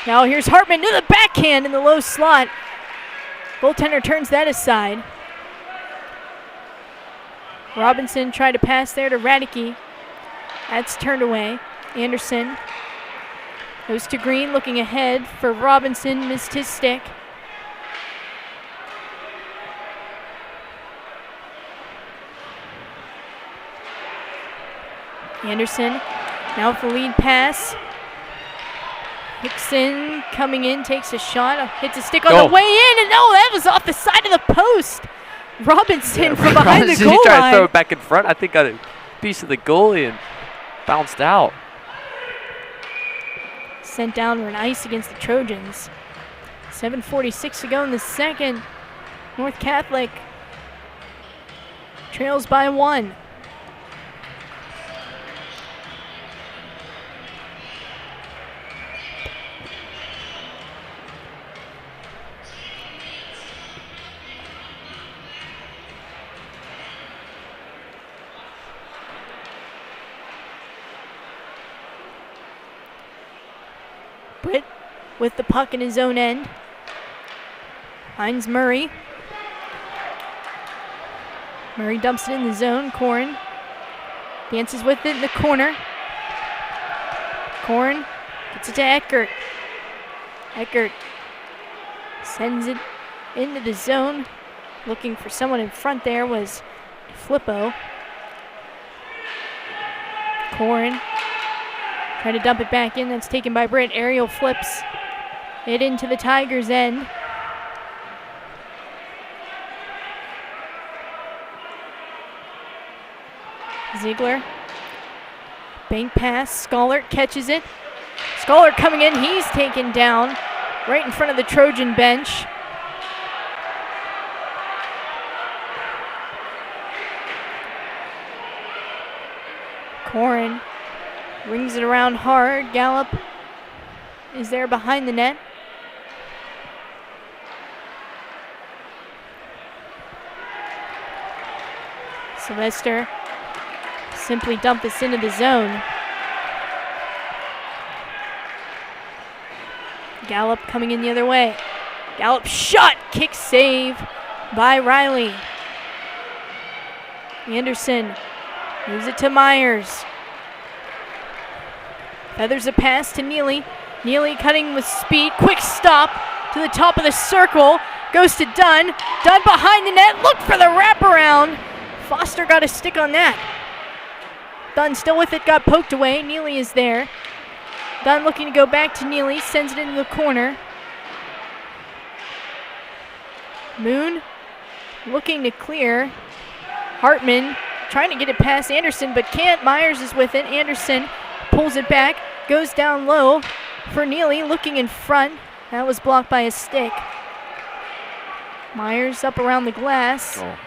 Now here's Hartman to the backhand in the low slot. Goaltender turns that aside. Robinson tried to pass there to Radicke. That's turned away. Anderson goes to Green, looking ahead for Robinson, missed his stick. Anderson now with the lead pass. Hickson coming in, takes a shot, hits a stick on the way in, and no, that was off the side of the post. Robinson from behind the goal line. He tried to throw it back in front. I think got a piece of the goalie and bounced out. Sent down on ice against the Trojans. 7:46 to go in the second. North Catholic trails by 1. Britt with the puck in his own end. Finds Murray. Murray dumps it in the zone. Corrin dances with it in the corner. Corrin gets it to Eckert. Eckert sends it into the zone. Looking for someone in front there was Flippo. Corrin trying to dump it back in. That's taken by Britt. Ariel flips it into the Tigers' end. Ziegler. Bank pass. Scollert catches it. Scollert coming in. He's taken down right in front of the Trojan bench. Corrin rings it around hard. Gallup is there behind the net. Sylvester simply dumped this into the zone. Gallup coming in the other way. Gallup shot, kick save by Riley. Anderson moves it to Myers. Feathers a pass to Neely. Neely cutting with speed. Quick stop to the top of the circle. Goes to Dunn. Dunn behind the net. Look for the wraparound. Foster got a stick on that. Dunn still with it. Got poked away. Neely is there. Dunn looking to go back to Neely. Sends it into the corner. Moon looking to clear. Hartman trying to get it past Anderson but can't. Myers is with it. Anderson pulls it back, goes down low for Neely, looking in front. That was blocked by a stick. Myers up around the glass. Oh.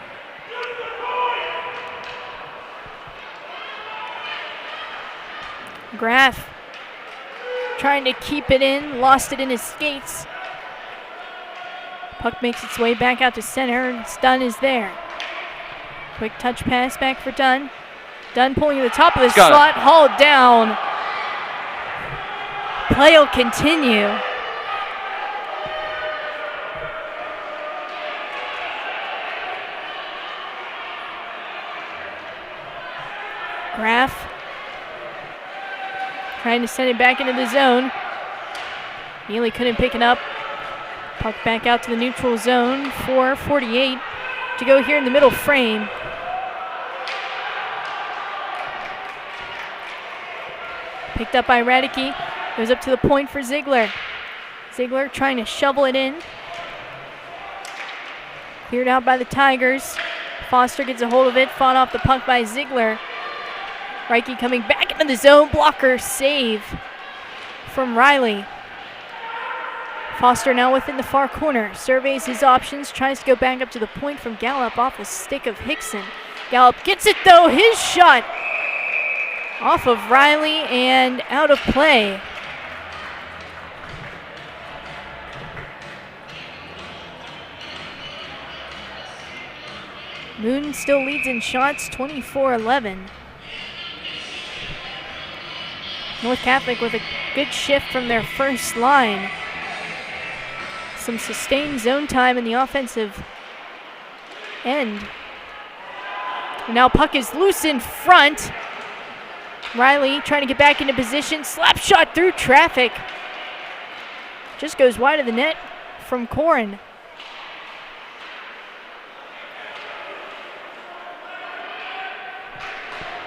Graf trying to keep it in, lost it in his skates. Puck makes its way back out to center, and Dunn is there. Quick touch pass back for Dunn. Dunn pulling to the top of the slot, hauled down. Play will continue. Graf trying to send it back into the zone. Neely couldn't pick it up. Puck back out to the neutral zone. 4:48 to go here in the middle frame. Picked up by Radicke. Goes up to the point for Ziegler. Ziegler trying to shovel it in. Cleared out by the Tigers. Foster gets a hold of it. Fought off the puck by Ziegler. Reike coming back into the zone. Blocker save from Riley. Foster now within the far corner. Surveys his options. Tries to go back up to the point from Gallup off the stick of Hickson. Gallup gets it though. His shot off of Riley and out of play. Moon still leads in shots, 24-11. North Catholic with a good shift from their first line. Some sustained zone time in the offensive end. Now puck is loose in front. Riley trying to get back into position. Slap shot through traffic. Just goes wide of the net from Corin.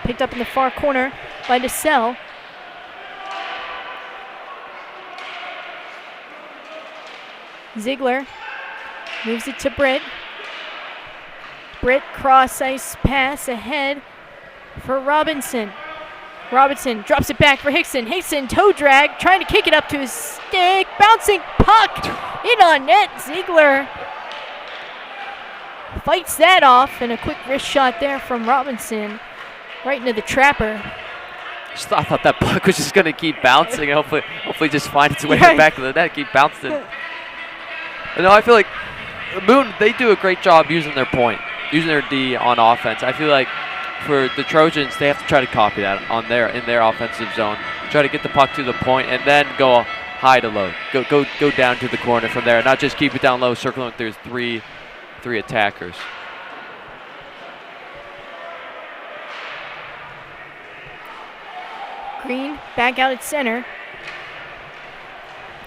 Picked up in the far corner by DeSalle. Ziegler moves it to Britt. Britt cross ice pass ahead for Robinson. Robinson drops it back for Hickson. Hickson toe drag, trying to kick it up to his stick. Bouncing puck in on net. Ziegler fights that off, and a quick wrist shot there from Robinson right into the trapper. I thought that puck was just going to keep bouncing. Hopefully just find its way back to the net, keep bouncing. No, I feel like Moon, they do a great job using their point, using their D on offense. I feel like for the Trojans, they have to try to copy that in their offensive zone. Try to get the puck to the point and then go high to low. Go down to the corner from there, not just keep it down low, circling through three attackers. Green back out at center.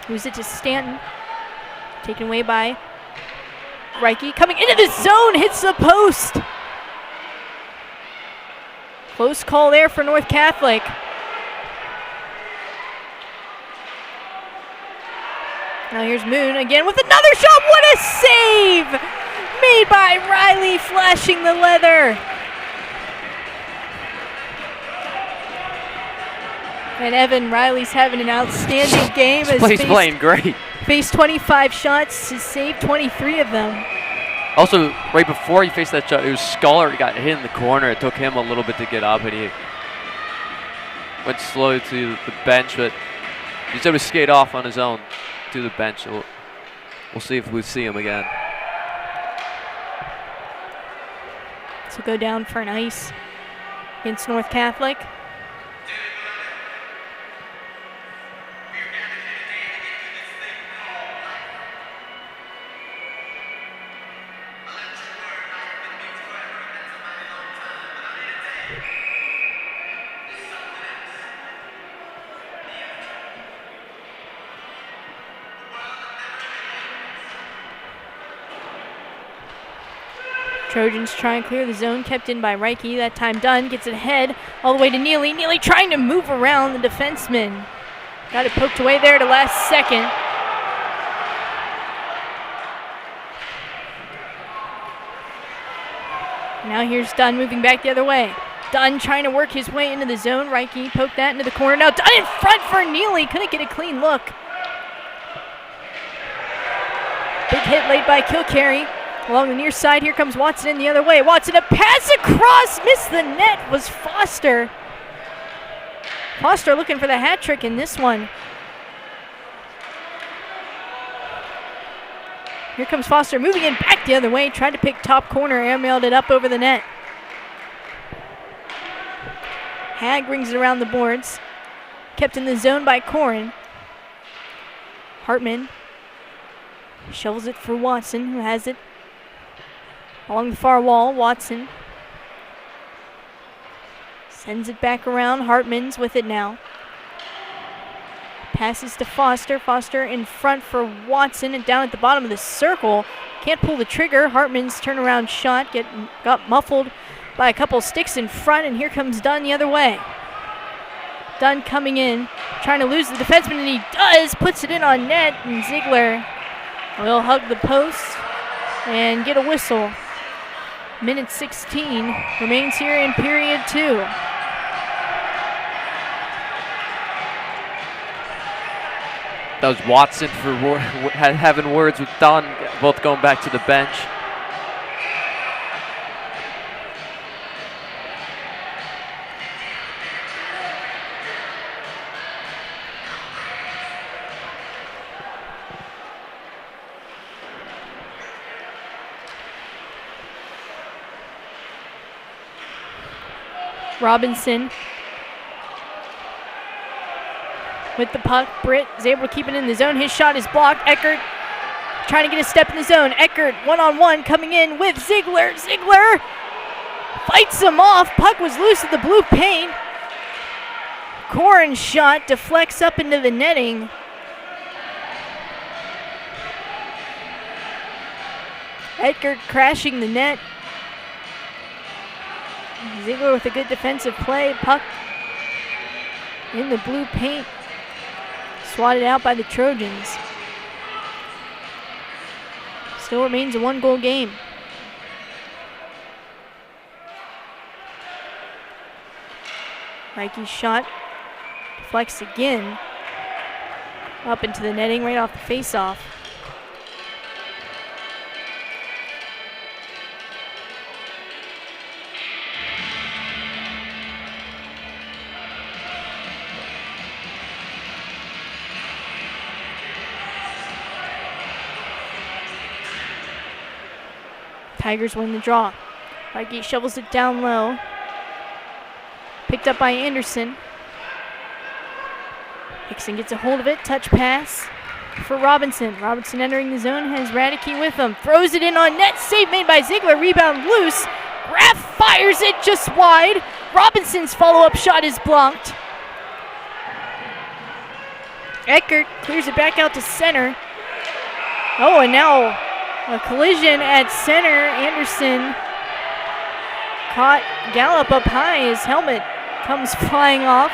Moves it to Stanton. Taken away by Reike. Coming into the zone, hits the post. Close call there for North Catholic. Now here's Moon again with another shot. What a save made by Riley, flashing the leather. And Evan Riley's having an outstanding game. He's playing great. Faced 25 shots, has saved 23 of them. Also, right before he faced that shot, it was Sculler. He got hit in the corner. It took him a little bit to get up, and he went slow to the bench, but he's able to skate off on his own to the bench. So we'll see if we see him again. So go down for an ice against North Catholic. Trojans try and clear the zone, kept in by Reike. That time Dunn gets it ahead all the way to Neely. Neely trying to move around the defenseman. Got it poked away there to last second. Now here's Dunn moving back the other way. Dunn trying to work his way into the zone. Reike poked that into the corner. Now Dunn in front for Neely. Couldn't get a clean look. Big hit laid by Kilcarry. Along the near side, here comes Watson in the other way. Watson, a pass across, missed the net, was Foster. Foster looking for the hat trick in this one. Here comes Foster moving in back the other way. Tried to pick top corner, airmailed it up over the net. Hag brings it around the boards. Kept in the zone by Corin. Hartman shovels it for Watson, who has it along the far wall. Watson sends it back around. Hartman's with it now. Passes to Foster. Foster in front for Watson and down at the bottom of the circle. Can't pull the trigger. Hartman's turnaround shot got muffled by a couple sticks in front, and here comes Dunn the other way. Dunn coming in, trying to lose the defenseman, and he does. Puts it in on net, and Ziegler will hug the post and get a whistle. Minute 16 remains here in period 2. That was Watson for having words with Dunn, both going back to the bench. Robinson with the puck. Britt is able to keep it in the zone. His shot is blocked. Eckert trying to get a step in the zone. Eckert one-on-one coming in with Ziegler. Ziegler fights him off. Puck was loose at the blue paint. Corin's shot deflects up into the netting. Eckert crashing the net. Ziegler with a good defensive play. Puck in the blue paint. Swatted out by the Trojans. Still remains a 1-goal game. Reicke's shot deflects again. Up into the netting right off the face-off. Tigers win the draw. Reicke shovels it down low. Picked up by Anderson. Hickson gets a hold of it. Touch pass for Robinson. Robinson entering the zone, has Radicke with him. Throws it in on net. Save made by Ziegler. Rebound loose. Graff fires it just wide. Robinson's follow-up shot is blocked. Eckert clears it back out to center. Oh, and now a collision at center. Anderson caught Gallup up high. His helmet comes flying off.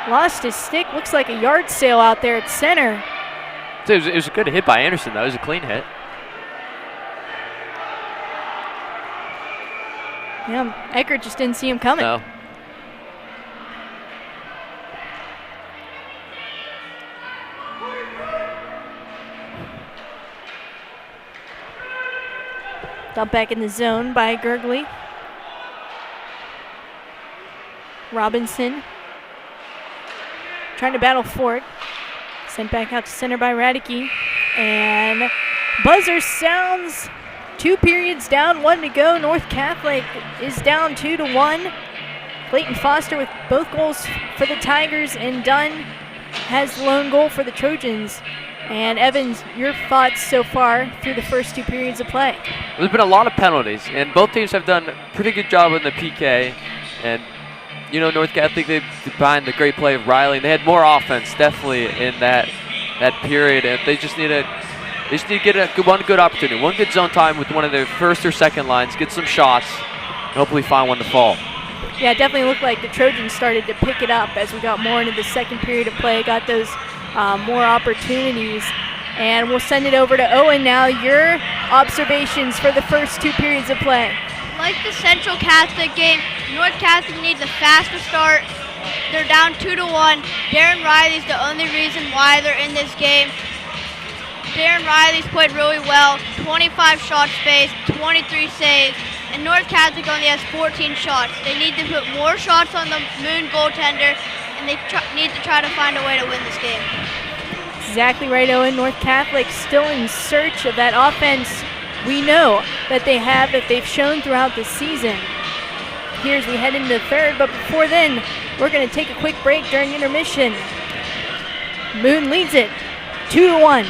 Lost his stick. Looks like a yard sale out there at center. It was a good hit by Anderson, though. It was a clean hit. Yeah, Eckert just didn't see him coming. No. Dumped back in the zone by Gergely. Robinson trying to battle for it. Sent back out to center by Radicke. And buzzer sounds. 2 periods down, 1 to go. North Catholic is down 2-1. Clayton Foster with both goals for the Tigers, and Dunn has the lone goal for the Trojans. And Evans, your thoughts so far through the first 2 periods of play? There's been a lot of penalties, and both teams have done a pretty good job in the PK. And, you know, North Catholic, they behind the great play of Riley. They had more offense, definitely, in that period. And they just need to get one good opportunity, one good zone time with one of their first or second lines, get some shots, and hopefully find one to fall. Yeah, it definitely looked like the Trojans started to pick it up as we got more into the second period of play, got those more opportunities. And we'll send it over to Owen now. Your observations for the first 2 periods of play. Like the Central Catholic game, North Catholic needs a faster start. They're down 2-1. Darren Riley's the only reason why they're in this game. Darren Riley's played really well, 25 shot space, 23 saves, and North Catholic only has 14 shots. They need to put more shots on the Moon goaltender, and they need to try to find a way to win this game. Exactly right, Owen. North Catholic still in search of that offense we know that they have, that they've shown throughout the season. Here as we head into the third, but before then, we're going to take a quick break during intermission. Moon leads it 2-1.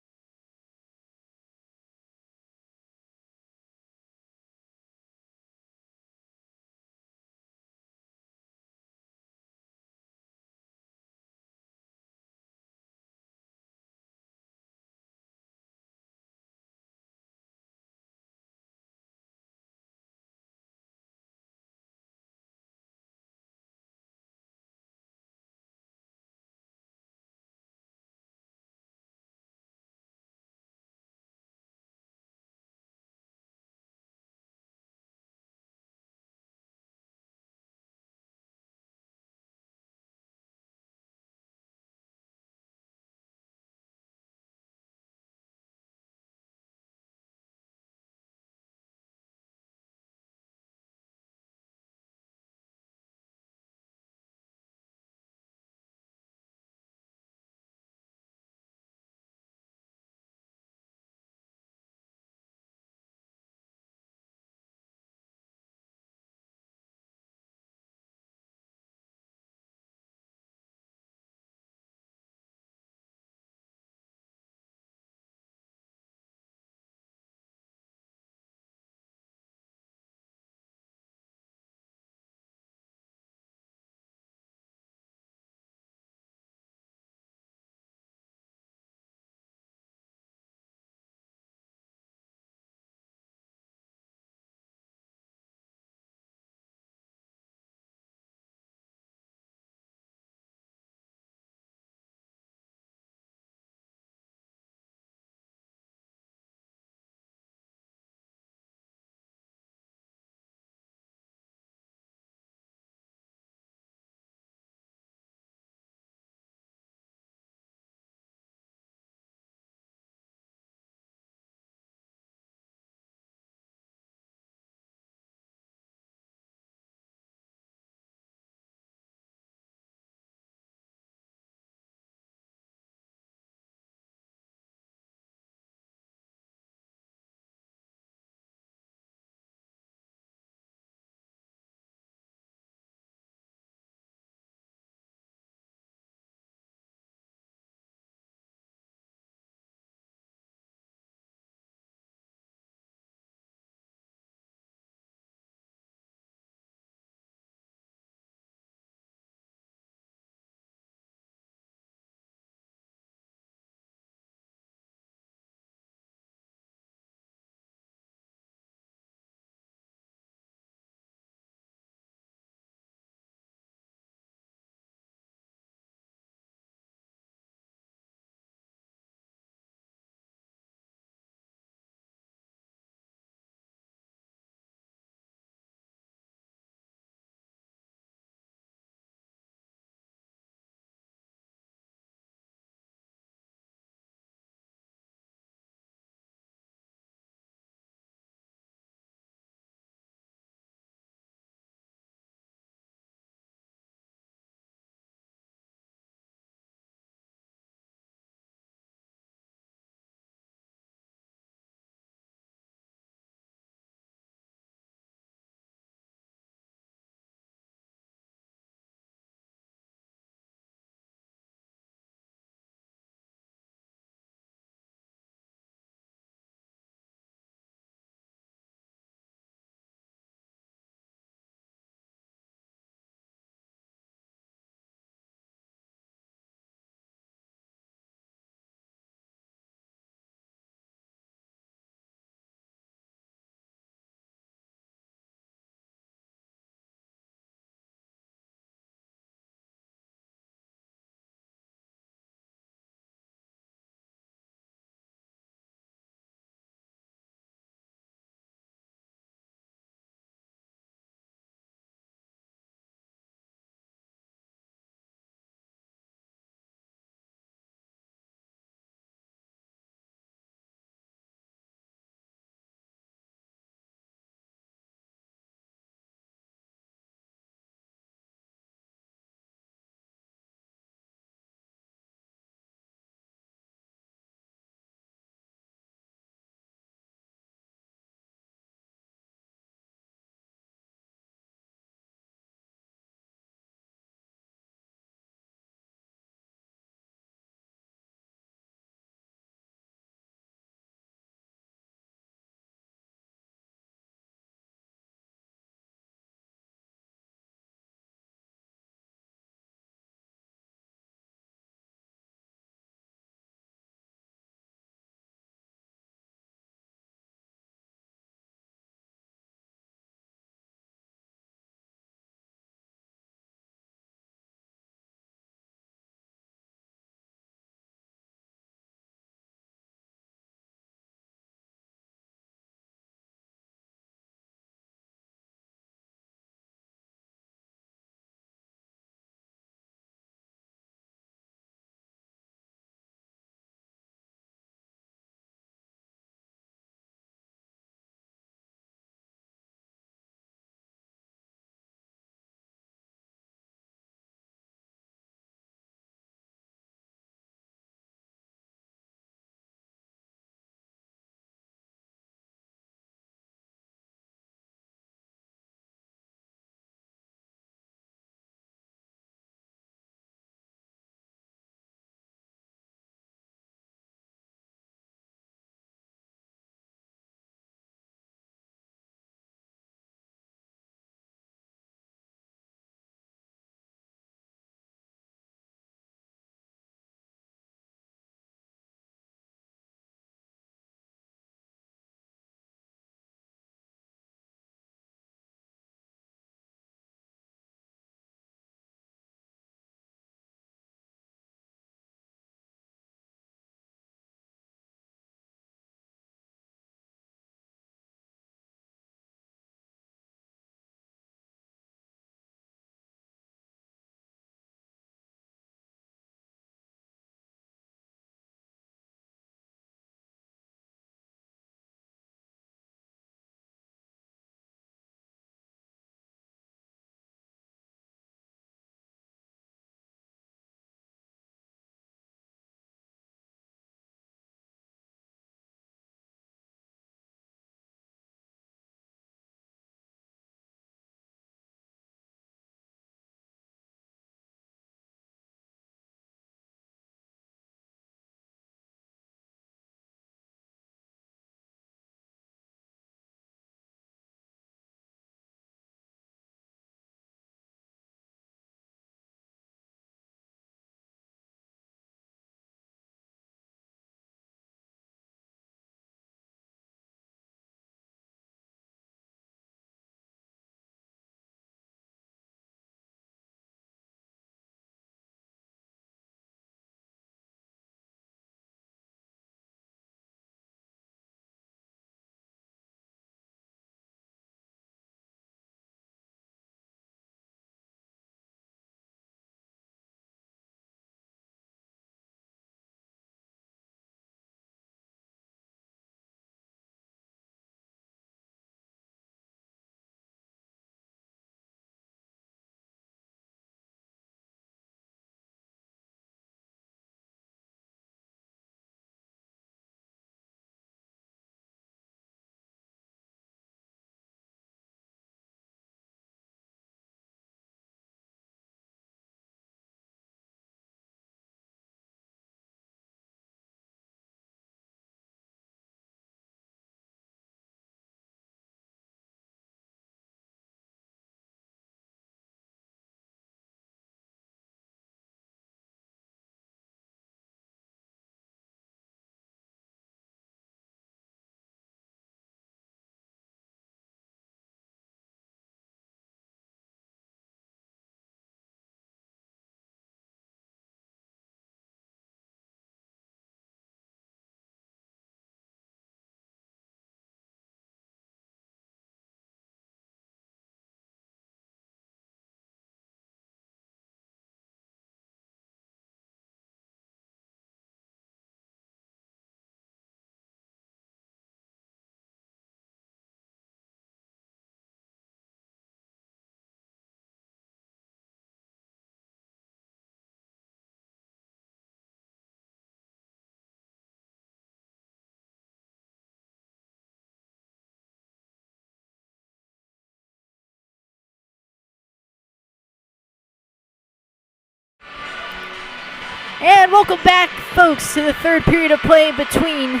And welcome back, folks, to the third period of play between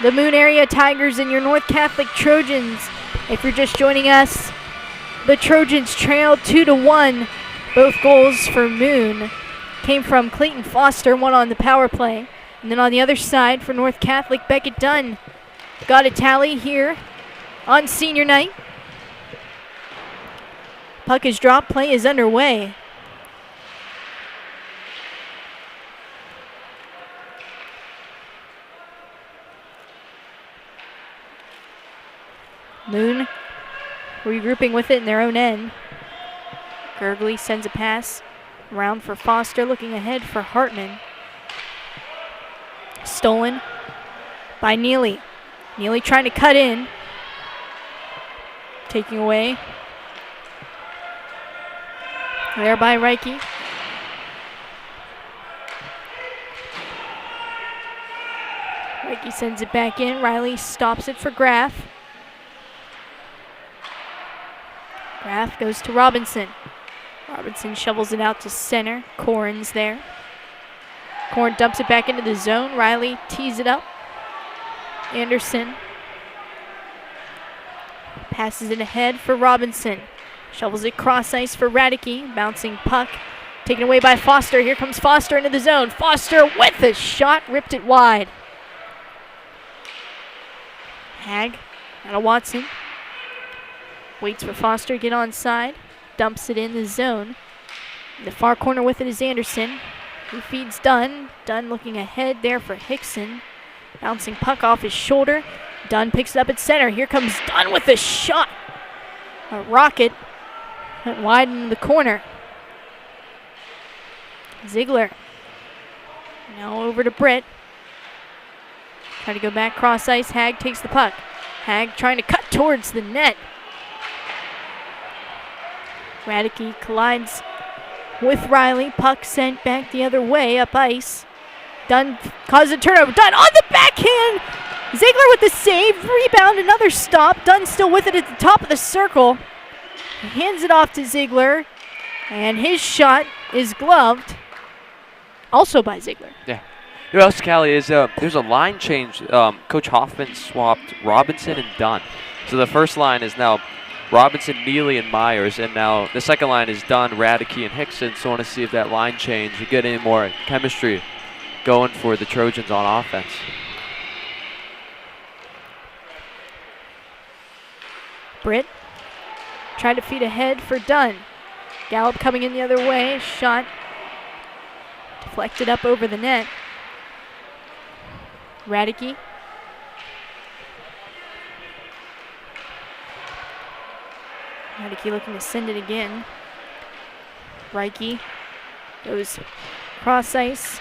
the Moon Area Tigers and your North Catholic Trojans. If you're just joining us, the Trojans trailed 2-1. Both goals for Moon came from Clayton Foster, one on the power play. And then on the other side for North Catholic, Beckett Dunn got a tally here on senior night. Puck is dropped, play is underway. Moon regrouping with it in their own end. Gergley sends a pass around for Foster, looking ahead for Hartman. Stolen by Neely. Neely trying to cut in. Taking away. There by Reike. Reike sends it back in. Riley stops it for Graff. Graff goes to Robinson. Robinson shovels it out to center. Corin's there. Corin dumps it back into the zone. Riley tees it up. Anderson passes it ahead for Robinson. Shovels it cross ice for Radicke. Bouncing puck. Taken away by Foster. Here comes Foster into the zone. Foster with a shot. Ripped it wide. Hag out of Watson. Waits for Foster to get onside. Dumps it in the zone. In the far corner with it is Anderson. He feeds Dunn. Dunn looking ahead there for Hickson. Bouncing puck off his shoulder. Dunn picks it up at center. Here comes Dunn with a shot. A rocket. Went wide in the corner. Ziegler. Now over to Britt. Try to go back cross ice. Hag takes the puck. Hag trying to cut towards the net. Radicke collides with Riley. Puck sent back the other way up ice. Dunn causes a turnover. Dunn on the backhand. Ziegler with the save. Rebound, another stop. Dunn still with it at the top of the circle. He hands it off to Ziegler. And his shot is gloved. Also by Ziegler. Yeah. You know what else, Callie, is there's a line change. Coach Hoffman swapped Robinson and Dunn. So the first line is now Robinson, Neely, and Myers, and now the second line is Dunn, Radicke, and Hickson. So I want to see if that line change will get any more chemistry going for the Trojans on offense. Britt tried to feed ahead for Dunn. Gallup coming in the other way. Shot deflected up over the net. Radicke. Radicke looking to send it again. Reike goes cross ice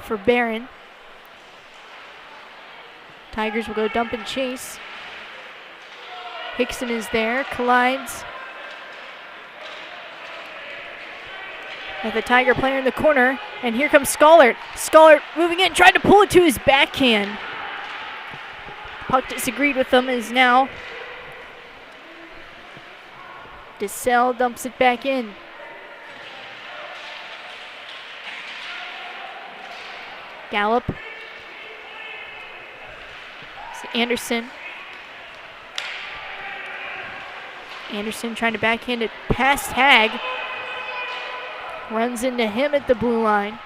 for Barron. Tigers will go dump and chase. Hickson is there, collides with a Tiger player in the corner, and here comes Schollert. Schollert moving in, trying to pull it to his backhand. Puck disagreed with them, is now DeSalle dumps it back in. Gallup. It's Anderson. Anderson trying to backhand it past Hag. Runs into him at the blue line.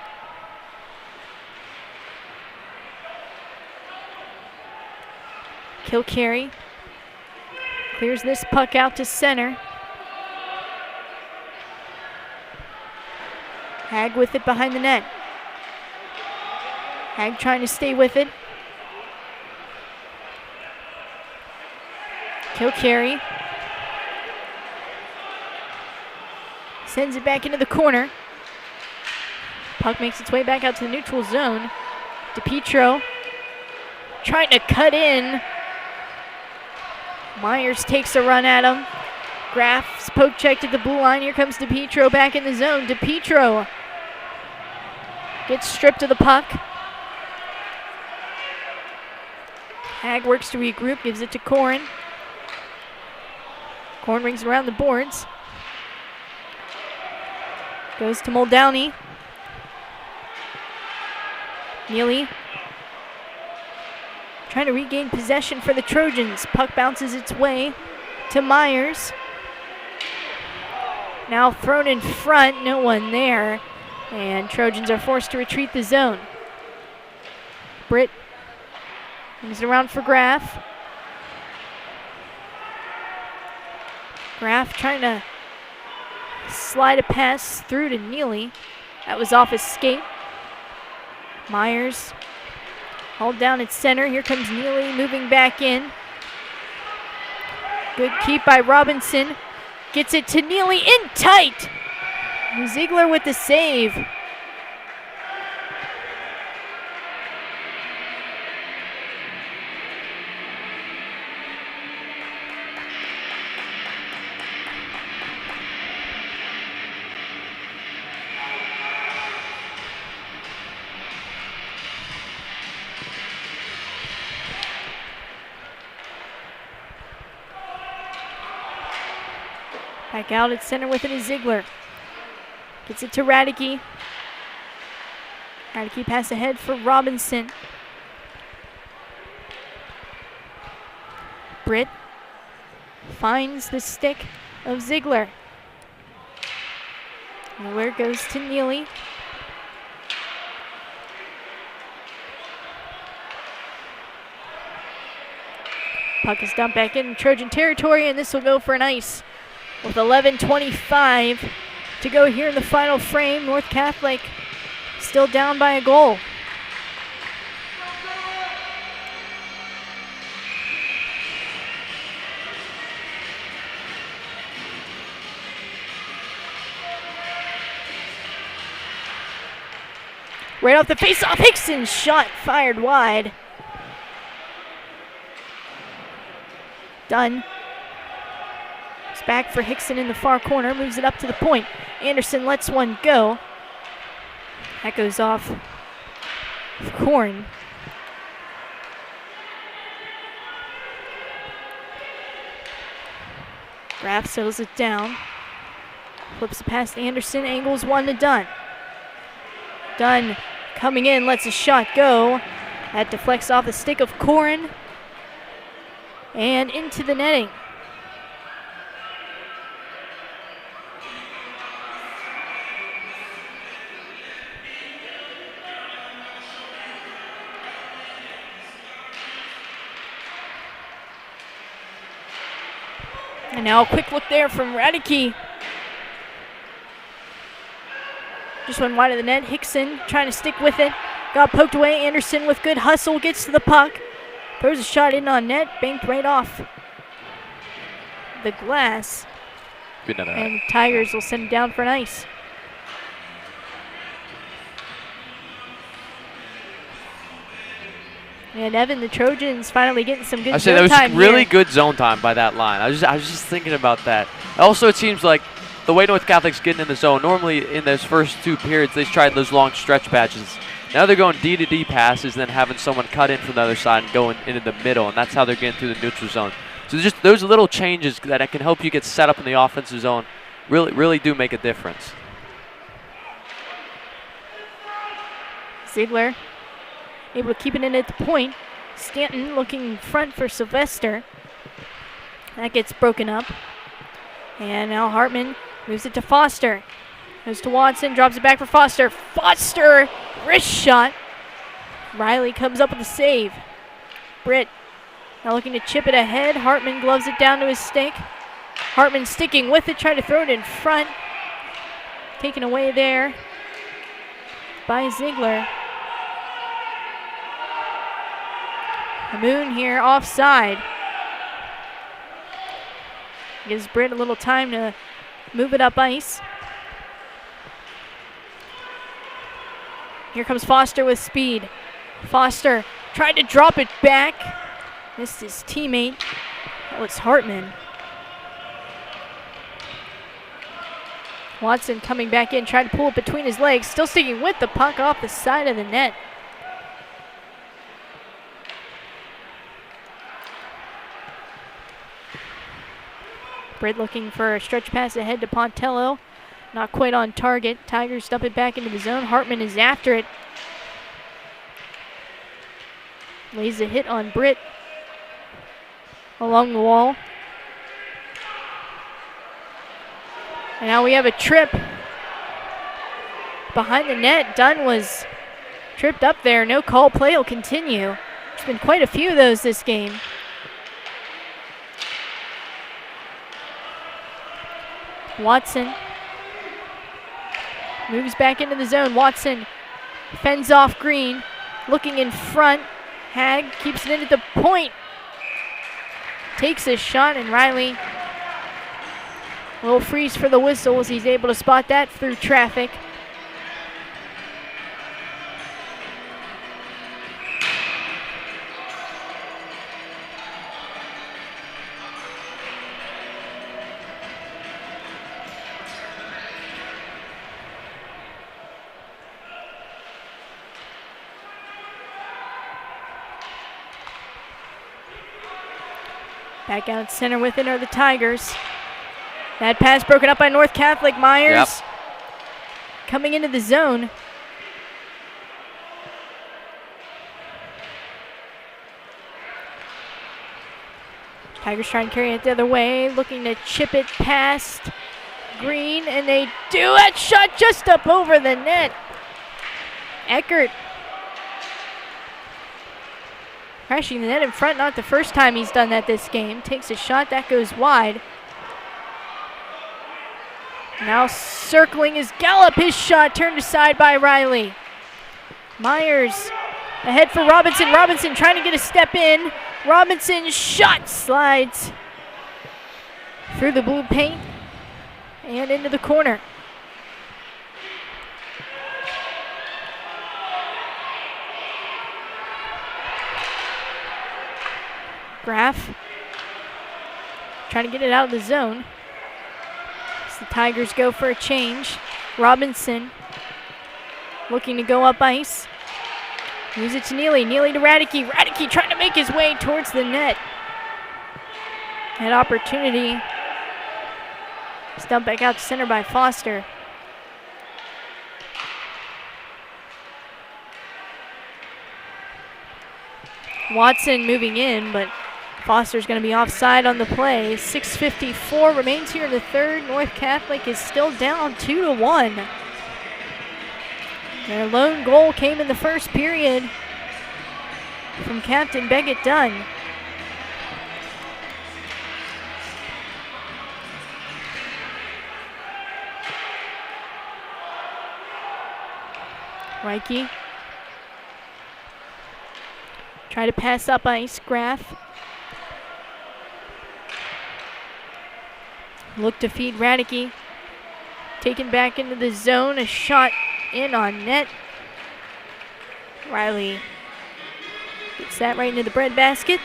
Kilcarry clears this puck out to center. Hag with it behind the net. Hag trying to stay with it. Kilcarry sends it back into the corner. Puck makes its way back out to the neutral zone. DePietro trying to cut in. Myers takes a run at him. Graff's poke checked at the blue line. Here comes DePietro back in the zone. DePietro gets stripped of the puck. Hag works to regroup, gives it to Corin. Corin rings around the boards. Goes to Muldowney. Neely trying to regain possession for the Trojans. Puck bounces its way to Myers. Now thrown in front, no one there. And Trojans are forced to retreat the zone. Britt brings it around for Graff. Graff trying to slide a pass through to Neely. That was off his skate. Myers hauled down at center. Here comes Neely moving back in. Good keep by Robinson. Gets it to Neely in tight. Ziegler with the save. Back out at center with it is Ziegler. Gets it to Radicke. Radicke pass ahead for Robinson. Britt finds the stick of Ziegler. Ziegler goes to Neely. Puck is dumped back in Trojan territory, and this will go for an ice. With 11:25 to go here in the final frame, North Catholic still down by a goal. Right off the face-off, Hickson's shot fired wide. Dunn. It's back for Hickson in the far corner, moves it up to the point. Anderson lets one go. That goes off Corn. Graff settles it down. Flips it past Anderson, angles one to Dunn. Dunn coming in, lets a shot go. That deflects off the stick of Corn and into the netting. And now a quick look there from Radicke. Just went wide of the net. Hickson trying to stick with it. Got poked away. Anderson with good hustle gets to the puck. Throws a shot in on net. Banked right off the glass. And Tigers will send it down for an ice. And Evan, the Trojans finally getting some good zone time. That was really here. good zone time by that line. I was just thinking about that. Also, it seems like the way North Catholic's getting in the zone, normally in those first two periods, they tried those long stretch patches. Now they're going D to D passes, then having someone cut in from the other side and going into the middle, and that's how they're getting through the neutral zone. So just those little changes that can help you get set up in the offensive zone really do make a difference. Ziegler able to keep it in at the point. Stanton looking in front for Sylvester. That gets broken up. And now Hartman moves it to Foster. Goes to Watson, drops it back for Foster. Foster, wrist shot. Riley comes up with a save. Britt now looking to chip it ahead. Hartman gloves it down to his stick. Hartman sticking with it, trying to throw it in front. Taken away there by Ziegler. Moon here offside. Gives Britt a little time to move it up ice. Here comes Foster with speed. Foster tried to drop it back. Missed his teammate. That was Hartman. Watson coming back in, trying to pull it between his legs. Still sticking with the puck off the side of the net. Britt looking for a stretch pass ahead to Pontello. Not quite on target. Tigers dump it back into the zone. Hartman is after it. Lays a hit on Britt along the wall. And now we have a trip behind the net. Dunn was tripped up there. No call. Play will continue. There's been quite a few of those this game. Watson moves back into the zone. Watson fends off Green. Looking in front. Hag keeps it in at the point. Takes a shot, and Riley will freeze for the whistle as he's able to spot that through traffic. Back out center with it are the Tigers. That pass broken up by North Catholic. Myers coming into the zone. Tigers trying to carry it the other way, looking to chip it past Green, and they do. That shot just up over the net. Eckert crashing the net in front, not the first time he's done that this game. Takes a shot, that goes wide. Now circling is Gallup, his shot turned aside by Riley. Myers ahead for Robinson. Robinson trying to get a step in. Robinson's shot slides through the blue paint and into the corner. Graff trying to get it out of the zone. As the Tigers go for a change. Robinson looking to go up ice. Moves it to Neely. Neely to Radicke. Radicke trying to make his way towards the net. That opportunity. Stumped back out to center by Foster. Watson moving in, but Foster's going to be offside on the play. 6:54 remains here in the third. North Catholic is still down 2-1. Their lone goal came in the first period from Captain Beckett Dunn. Reike. Try to pass up ice. Graff. Look to feed Radicke. Taken back into the zone. A shot in on net. Riley gets that right into the breadbasket.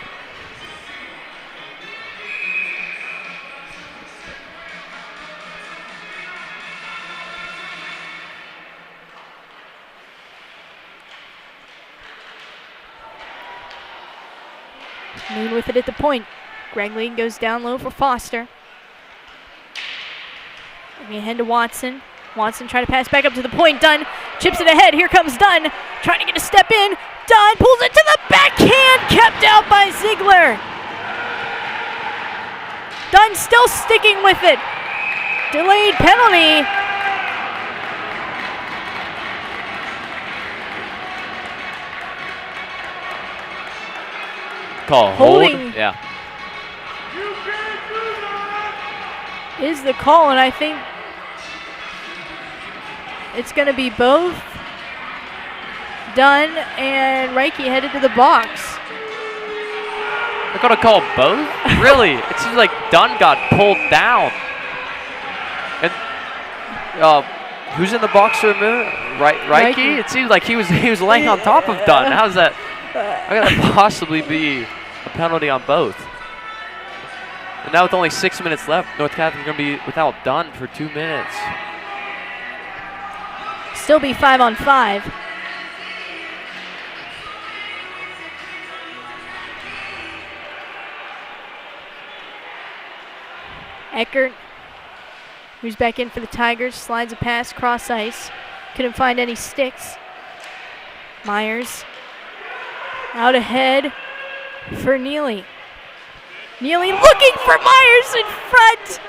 Moon with it at the point. Gregley goes down low for Foster. Ahead to Watson. Watson trying to pass back up to the point. Dunn chips it ahead. Here comes Dunn. Trying to get a step in. Dunn pulls it to the backhand. Kept out by Ziegler. Dunn still sticking with it. Delayed penalty. Call hold. Holding. Yeah. Is the call, and I think it's going to be both Dunn and Reike headed to the box. They're going to call both? Really? It seems like Dunn got pulled down. And who's in the box for a minute? Reike? It seems like he was laying on top of Dunn. How's that? How could that possibly be a penalty on both? And now with only 6 minutes left, North Catholic is going to be without Dunn for 2 minutes. Still be 5-on-5. Eckert Moves back in for the Tigers, slides a pass, cross ice. Couldn't find any sticks. Myers out ahead for Neely. Neely looking for Myers in front.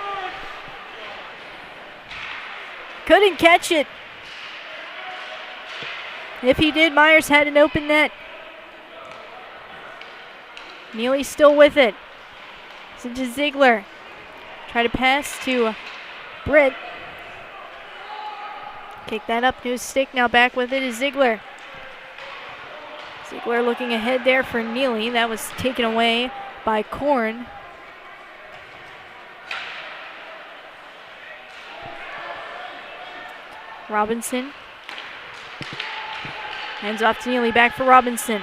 Couldn't catch it. If he did, Myers had an open net. Neely still with it. It's into Ziegler. Try to pass to Britt. Kick that up to his stick. Now back with it is Ziegler. Ziegler looking ahead there for Neely. That was taken away by Korn. Robinson. Hands off to Neely. Back for Robinson.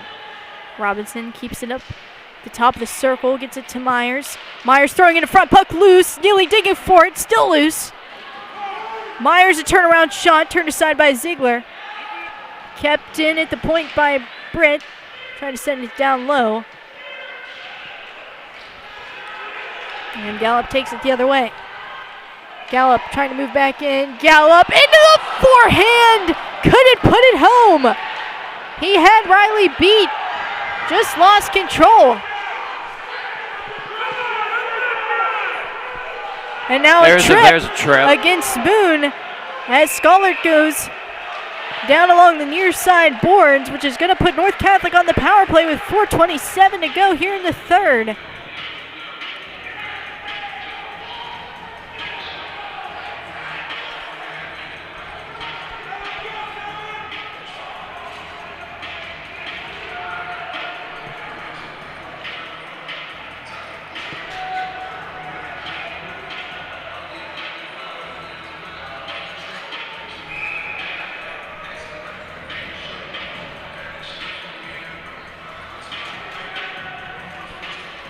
Robinson keeps it up the top of the circle. Gets it to Myers. Myers throwing it in front. Puck loose. Neely digging for it. Still loose. Myers a turnaround shot. Turned aside by Ziegler. Kept in at the point by Britt. Trying to send it down low. And Gallup takes it the other way. Gallup trying to move back in. Gallup into the forehand. Couldn't put it home. He had Riley beat. Just lost control. And now there's a trip against Boone as Schollert goes down along the near side boards, which is going to put North Catholic on the power play with 4:27 to go here in the third.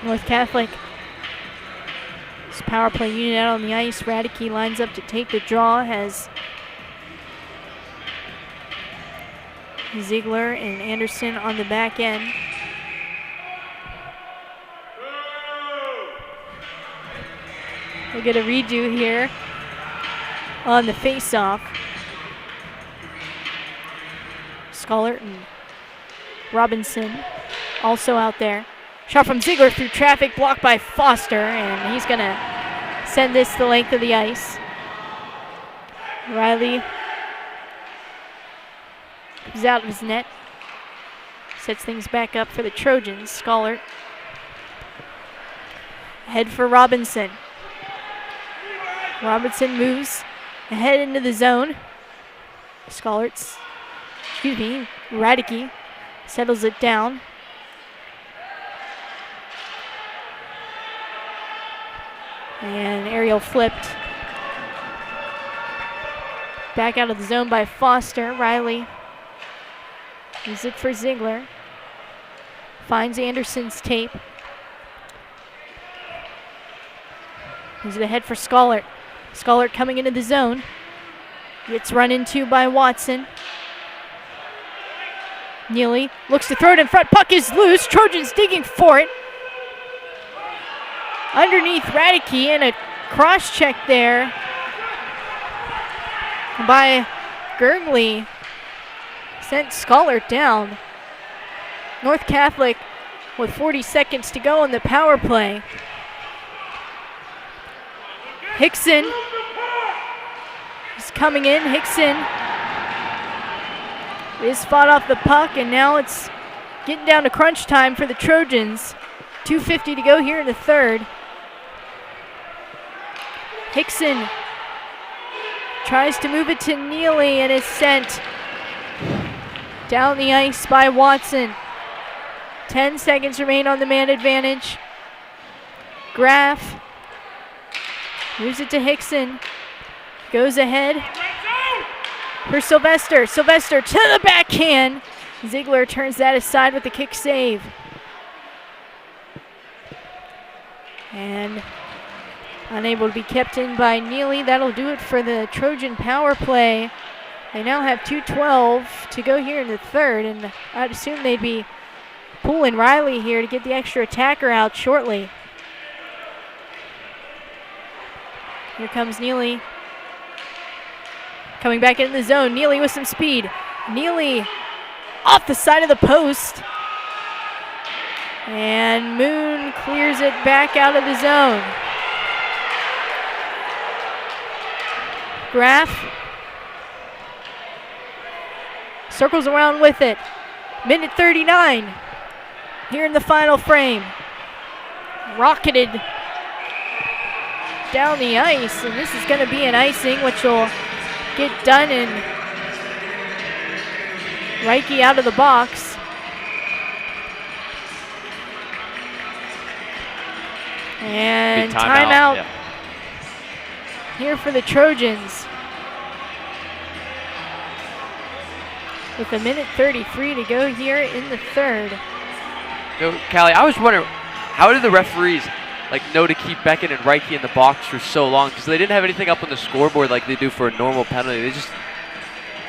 North Catholic. This power play unit out on the ice. Radicke lines up to take the draw. Has Ziegler and Anderson on the back end. We'll get a redo here on the face-off. Schollert and Robinson also out there. Shot from Ziegler through traffic, blocked by Foster, and he's going to send this the length of the ice. Riley is out of his net. Sets things back up for the Trojans. Schollert ahead for Robinson. Robinson moves ahead into the zone. Radicke settles it down. And aerial flipped. Back out of the zone by Foster. Riley uses it for Ziegler. Finds Anderson's tape. He's ahead for Schollert. Schollert coming into the zone. Gets run into by Watson. Neely looks to throw it in front. Puck is loose. Trojans digging for it. Underneath Radicke, and a cross check there by Gergley sent Schollert down. North Catholic with 40 seconds to go on the power play. Hickson is coming in. Hickson is fought off the puck, and now it's getting down to crunch time for the Trojans. 2:50 to go here in the third. Hickson tries to move it to Neely, and is sent down the ice by Watson. 10 seconds remain on the man advantage. Graff moves it to Hickson. Goes ahead for Sylvester. Sylvester to the backhand. Ziegler turns that aside with the kick save. And unable to be kept in by Neely. That'll do it for the Trojan power play. They now have 2:12 to go here in the third, and I'd assume they'd be pulling Riley here to get the extra attacker out shortly. Here comes Neely Coming back into the zone, Neely with some speed. Neely off the side of the post. And Moon clears it back out of the zone. Graff circles around with it. Minute 39 here in the final frame. Rocketed down the ice, and this is going to be an icing, which will get done, and Reike out of the box. And timeout here for the Trojans. With a minute 33 to go here in the third. You know, Callie, I was wondering, how did the referees know to keep Beckett and Reike in the box for so long? Because they didn't have anything up on the scoreboard like they do for a normal penalty. They just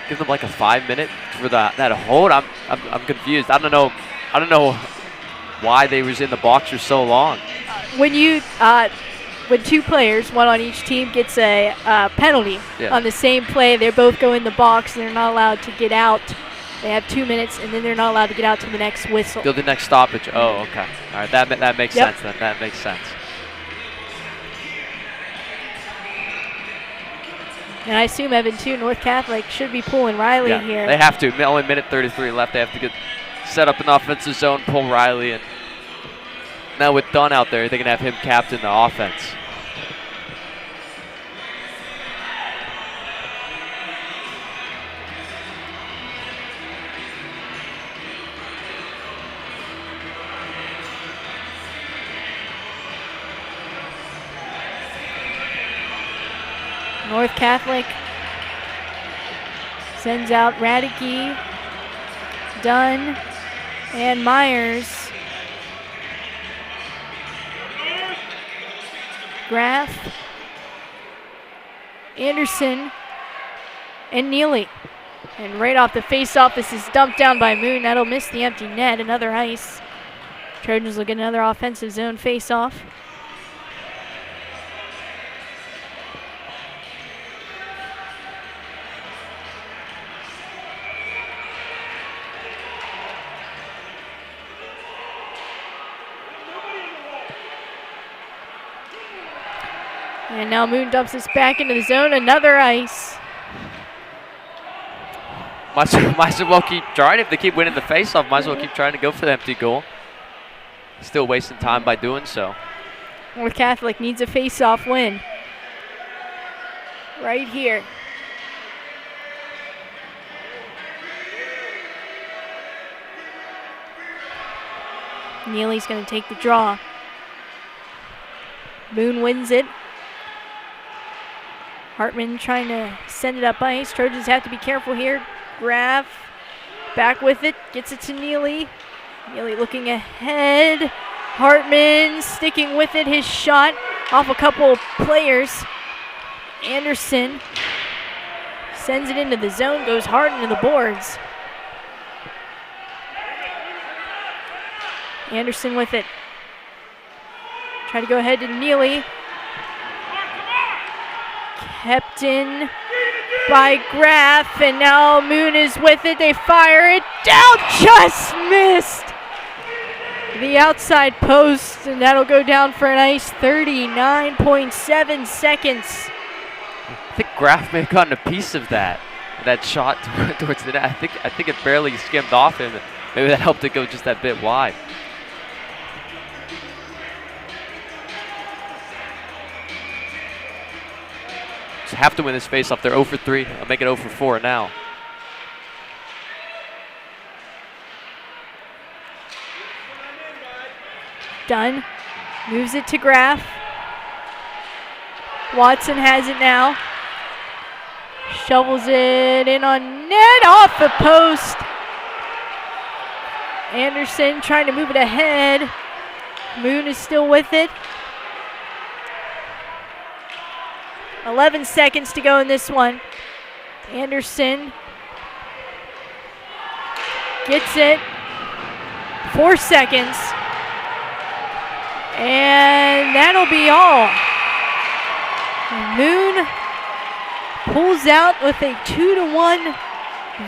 give them like a 5 minute for that hold. I'm confused. I don't know why they was in the box for so long. When you when two players, one on each team, gets a penalty on the same play, they both go in the box and they're not allowed to get out. They have 2 minutes, and then they're not allowed to get out to the next whistle. Till the next stoppage. Oh, okay. All right, that makes sense then. That makes sense. And I assume, Evan, too, North Catholic should be pulling Riley here. They have to. Only minute 33 left. They have to get set up an offensive zone, pull Riley, and now with Dunn out there, they can have him captain the offense. North Catholic sends out Radicke, Dunn, and Myers. Graff, Anderson, and Neely. And right off the face-off, this is dumped down by Moon. That'll miss the empty net. Another ice. Trojans will get another offensive zone face-off. And now Moon dumps this back into the zone. Another ice. Might as well keep trying. If they keep winning the faceoff, might as well keep trying to go for the empty goal. Still wasting time by doing so. North Catholic needs a faceoff win. Right here. Neely's going to take the draw. Moon wins it. Hartman trying to send it up ice. Trojans have to be careful here. Graff back with it. Gets it to Neely. Neely looking ahead. Hartman sticking with it. His shot off a couple of players. Anderson sends it into the zone. Goes hard into the boards. Anderson with it. Try to go ahead to Neely. Kept in by Graff, and now Moon is with it. They fire it down, just missed the outside post, and that'll go down for a nice 39.7 seconds. I think Graff may have gotten a piece of that shot towards the net. I think it barely skimmed off him. Maybe that helped it go just that bit wide. Have to win this faceoff. They're 0 for 3. I'll make it 0 for 4 now. Dunn moves it to Graff. Watson has it now. Shovels it in on net, off the post. Anderson trying to move it ahead. Moon is still with it. 11 seconds to go in this one. Anderson gets it. 4 seconds. And that'll be all. Moon pulls out with a 2-1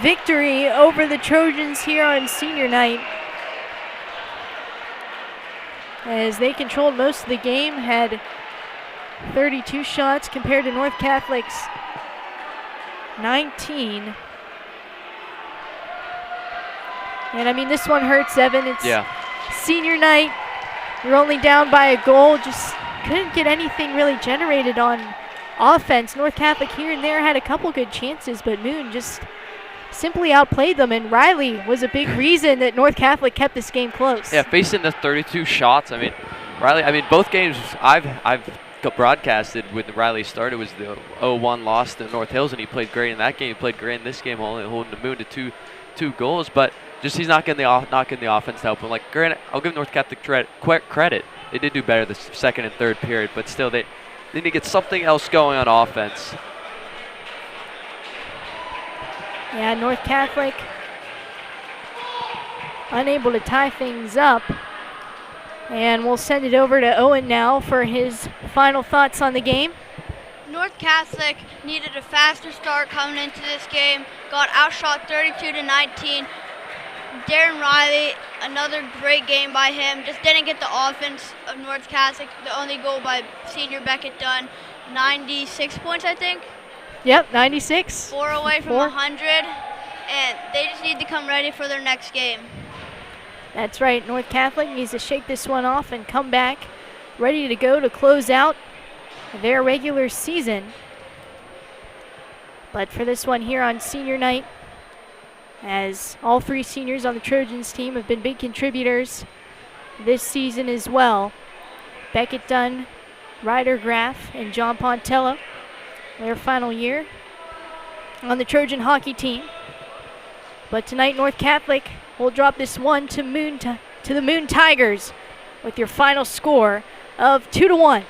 victory over the Trojans here on senior night. As they controlled most of the game, had 32 shots compared to North Catholic's 19. And I mean, this one hurts, Evan. It's senior night. You're only down by a goal. Just couldn't get anything really generated on offense. North Catholic here and there had a couple good chances, but Moon just simply outplayed them, and Riley was a big reason that North Catholic kept this game close. Yeah, facing the 32 shots. I mean, Riley, both games I've broadcasted when Riley started was the 0-1 loss to North Hills, and he played great in that game. He played great in this game, only holding the Moon to two goals, but just he's not getting the offense to help him. Like, granted, I'll give North Catholic credit. They did do better the second and third period, but still they need to get something else going on offense. Yeah, North Catholic unable to tie things up. And we'll send it over to Owen now for his final thoughts on the game. North Catholic needed a faster start coming into this game, got outshot 32-19. Darren Riley, another great game by him, just didn't get the offense of North Catholic. The only goal by senior Beckett Dunn, 96 points, I think. Yep, 96. 4 away from 100, and they just need to come ready for their next game. That's right. North Catholic needs to shake this one off and come back ready to go to close out their regular season. But for this one here on senior night, as all three seniors on the Trojans team have been big contributors this season as well. Beckett Dunn, Ryder Graff, and John Pontello, their final year on the Trojan hockey team. But tonight, North Catholic will drop this one to the Moon Tigers with your final score of 2-1.